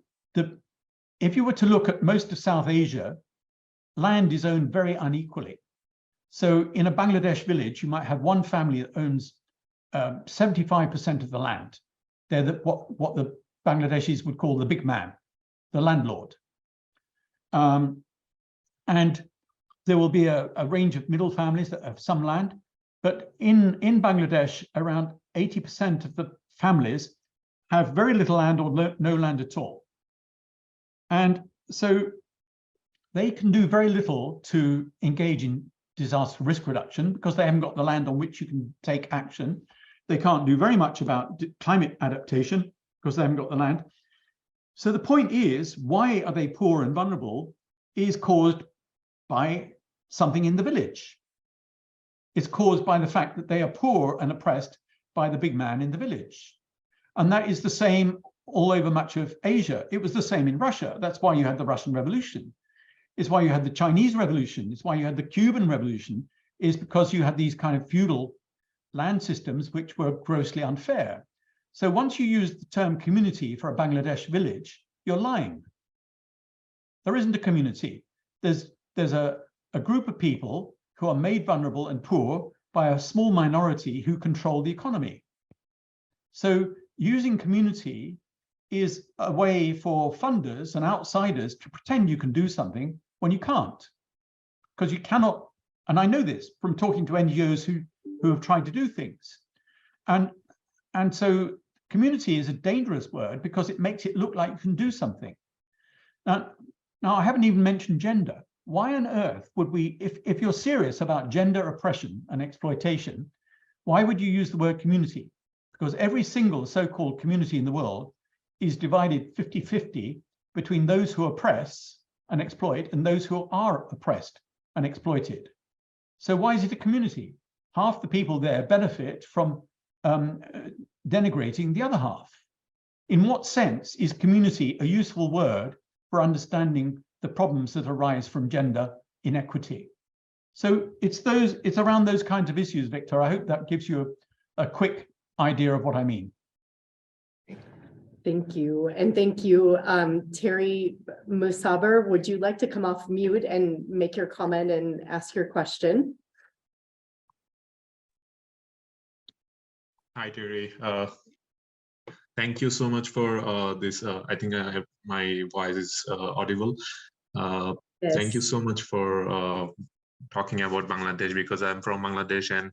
if you were to look at most of South Asia, land is owned very unequally. So in a Bangladesh village, you might have one family that owns 75% of the land. They're what the Bangladeshis would call the big man. the landlord. And there will be a range of middle families that have some land, but in Bangladesh, around 80% of the families have very little land or no land at all. And so they can do very little to engage in disaster risk reduction because they haven't got the land on which you can take action. They can't do very much about climate adaptation because they haven't got the land. So the point is, why are they poor and vulnerable is caused by something in the village. It's caused by the fact that they are poor and oppressed by the big man in the village. And that is the same all over much of Asia. It was the same in Russia. That's why you had the Russian Revolution. It's why you had the Chinese Revolution. It's why you had the Cuban Revolution, is because you had these kind of feudal land systems which were grossly unfair. So once you use the term community for a Bangladesh village, you're lying. There isn't a community. There's a group of people who are made vulnerable and poor by a small minority who control the economy. So using community is a way for funders and outsiders to pretend you can do something when you can't. Because you cannot, and I know this from talking to NGOs who have tried to do things. And so community is a dangerous word because it makes it look like you can do something. Now I haven't even mentioned gender. Why on earth would we, if you're serious about gender oppression and exploitation, why would you use the word community? Because every single so-called community in the world is divided 50-50 between those who oppress and exploit and those who are oppressed and exploited. So why is it a community? Half the people there benefit from denigrating the other half. In what sense is community a useful word for understanding the problems that arise from gender inequity? So it's around those kinds of issues, Victor. I hope that gives you a quick idea of what I mean. Thank you. And thank you. Terry Musaber, would you like to come off mute and make your comment and ask your question? Hi, Terry. Thank you so much for this. I think my voice is audible. Yes. Thank you so much for talking about Bangladesh, because I'm from Bangladesh and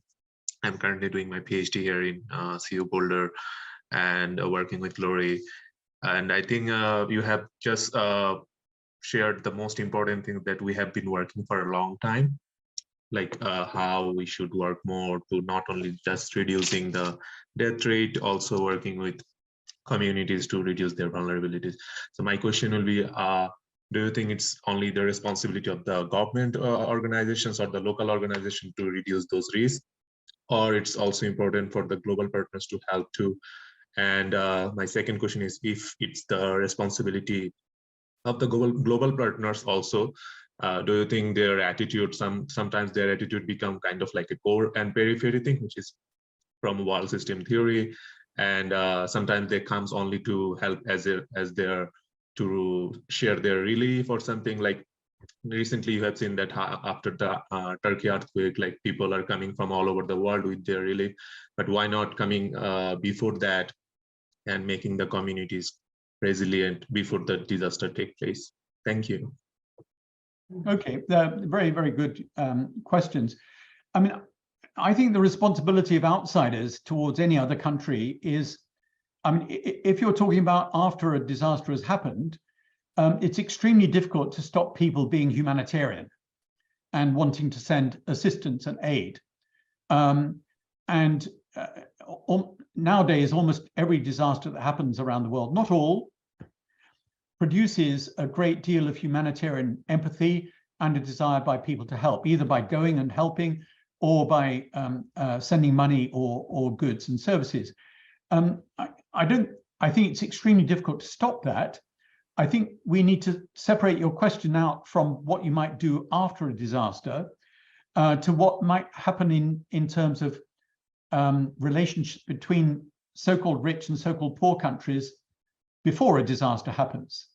I'm currently doing my PhD here in CU Boulder and working with Lori. And I think you have just shared the most important thing that we have been working for a long time, like how we should work more to not only just reducing the death rate, also working with communities to reduce their vulnerabilities. So my question will be, do you think it's only the responsibility of the government organizations or the local organization to reduce those risks, or it's also important for the global partners to help too? And my second question is, if it's the responsibility of the global partners also, do you think their attitude, sometimes their attitude become kind of like a core and periphery thing, which is from wall system theory, and sometimes they comes only to help as their to share their relief or something? Like recently you have seen that after the Turkey earthquake, like people are coming from all over the world with their relief, but why not coming before that and making the communities resilient before the disaster take place? Thank you. Okay, very, very good questions. I mean, I think the responsibility of outsiders towards any other country is, I mean, if you're talking about after a disaster has happened, it's extremely difficult to stop people being humanitarian and wanting to send assistance and aid. Nowadays, almost every disaster that happens around the world, not all, produces a great deal of humanitarian empathy and a desire by people to help, either by going and helping or by sending money or goods and services. I think it's extremely difficult to stop that. I think we need to separate your question out from what you might do after a disaster to what might happen in terms of relationships between so-called rich and so-called poor countries before a disaster happens.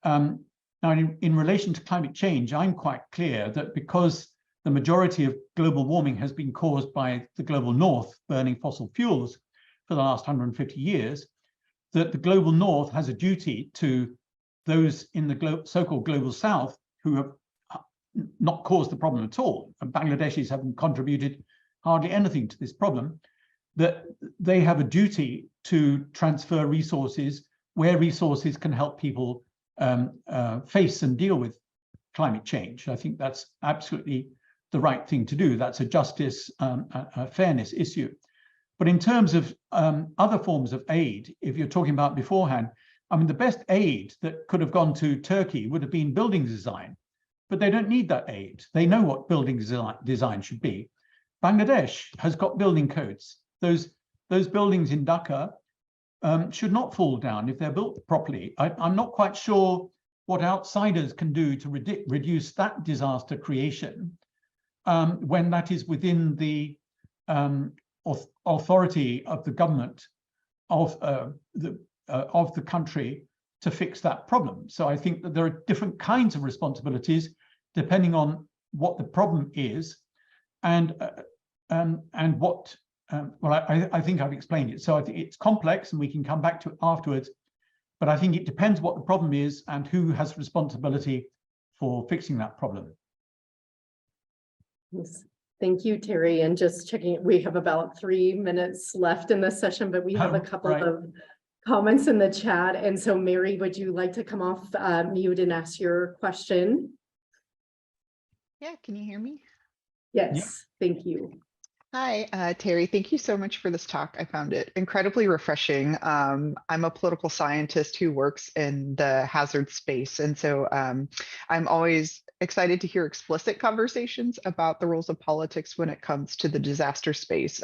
Now, in relation to climate change, I'm quite clear that because the majority of global warming has been caused by the global north burning fossil fuels for the last 150 years, that the global north has a duty to those in the so-called global south who have not caused the problem at all, and Bangladeshis haven't contributed hardly anything to this problem, that they have a duty to transfer resources where resources can help people face and deal with climate change. I think that's absolutely the right thing to do. That's a justice, a fairness issue. But in terms of other forms of aid, if you're talking about beforehand, I mean, the best aid that could have gone to Turkey would have been building design, but they don't need that aid. They know what building design should be. Bangladesh has got building codes. Those buildings in Dhaka should not fall down if they're built properly. I'm not quite sure what outsiders can do to reduce that disaster creation when that is within the authority of the government of the country to fix that problem. So I think that there are different kinds of responsibilities depending on what the problem is and what. Well, I think I've explained it. So I think it's complex, and we can come back to it afterwards. But I think it depends what the problem is and who has responsibility for fixing that problem. Yes. Thank you, Terry. And just checking, we have about 3 minutes left in this session, but we have a couple of comments in the chat. And so, Mary, would you like to come off mute and ask your question? Yeah, can you hear me? Yes, thank you. Hi, Terry. Thank you so much for this talk. I found it incredibly refreshing. I'm a political scientist who works in the hazard space. And so I'm always excited to hear explicit conversations about the roles of politics when it comes to the disaster space.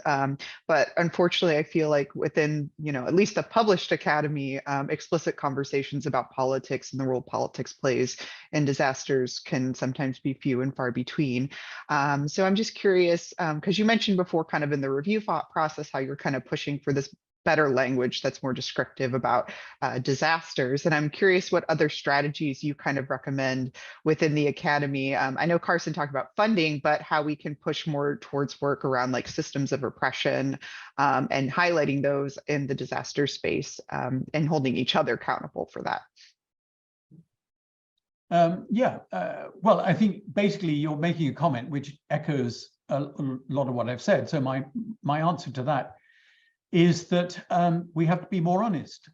But unfortunately, I feel like within, at least the published academy, explicit conversations about politics and the role politics plays in disasters can sometimes be few and far between. So I'm just curious, because you mentioned before kind of in the review process how you're kind of pushing for this better language that's more descriptive about disasters. And I'm curious what other strategies you kind of recommend within the academy. I know Carson talked about funding, but how we can push more towards work around like systems of repression and highlighting those in the disaster space and holding each other accountable for that. Well, I think basically you're making a comment which echoes a lot of what I've said. So my answer to that is that we have to be more honest.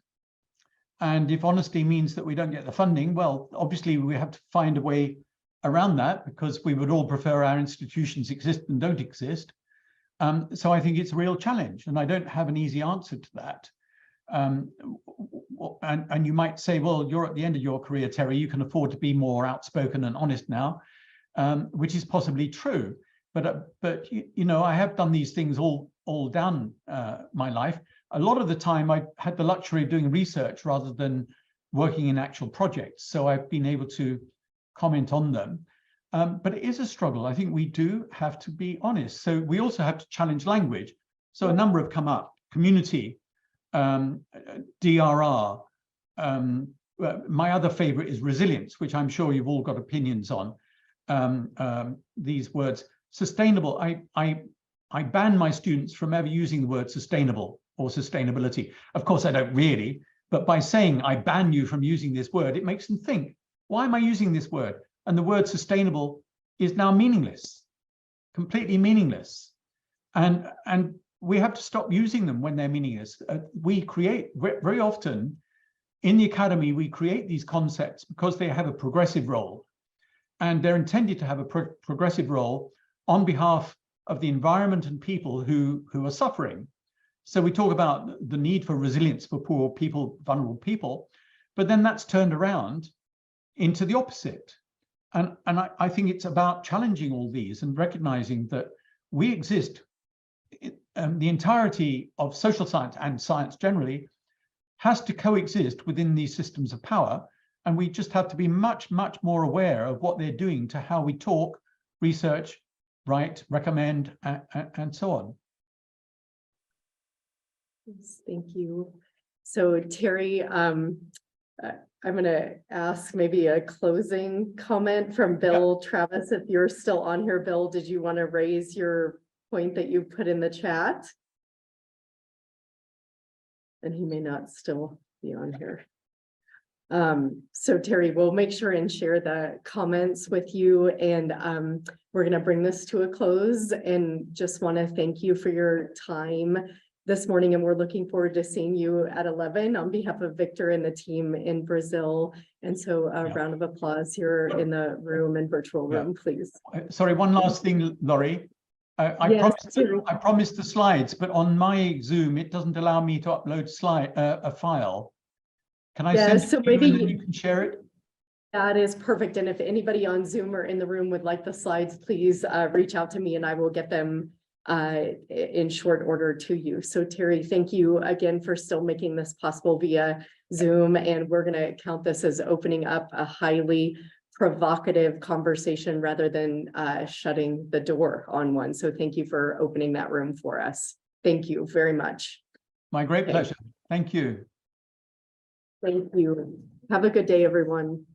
And if honesty means that we don't get the funding, well, obviously we have to find a way around that, because we would all prefer our institutions exist and don't exist. So I think it's a real challenge, and I don't have an easy answer to that. And you might say, well, you're at the end of your career, Terry, you can afford to be more outspoken and honest now, which is possibly true. But I have done these things all down my life. A lot of the time I had the luxury of doing research rather than working in actual projects. So I've been able to comment on them. But it is a struggle. I think we do have to be honest. So we also have to challenge language. So a number have come up: community, DRR. My other favorite is resilience, which I'm sure you've all got opinions on. These words. Sustainable, I ban my students from ever using the word sustainable or sustainability. Of course, I don't really, but by saying I ban you from using this word, it makes them think, why am I using this word? And the word sustainable is now meaningless, completely meaningless. And we have to stop using them when they're meaningless. We create, very often in the academy, we create these concepts because they have a progressive role. And they're intended to have a progressive role on behalf of the environment and people who are suffering. So we talk about the need for resilience for poor people, vulnerable people, but then that's turned around into the opposite. And I think it's about challenging all these and recognizing that we exist, the entirety of social science and science generally has to coexist within these systems of power. And we just have to be much, much more aware of what they're doing to how we talk, research, write, recommend, and so on. Yes, thank you. So Terry, I'm going to ask maybe a closing comment from Bill Travis. If you're still on here, Bill, did you want to raise your point that you put in the chat? And he may not still be on here. So Terry, we'll make sure and share the comments with you, and we're gonna bring this to a close, and just want to thank you for your time this morning, and we're looking forward to seeing you at 11 on behalf of Victor and the team in Brazil. And so a Yeah. round of applause here in the room and virtual Yeah. room, please. Sorry, one last thing, Laurie. I Yes, promised, Terry. I promised the slides, but on my Zoom, it doesn't allow me to upload a file. Can I Yeah, send so it to you and then maybe- you can share it? That is perfect. And if anybody on Zoom or in the room would like the slides, please reach out to me and I will get them in short order to you. So Terry, thank you again for still making this possible via Zoom. And we're going to count this as opening up a highly provocative conversation rather than shutting the door on one. So thank you for opening that room for us. Thank you very much. My great Okay. pleasure. Thank you. Thank you. Have a good day, everyone.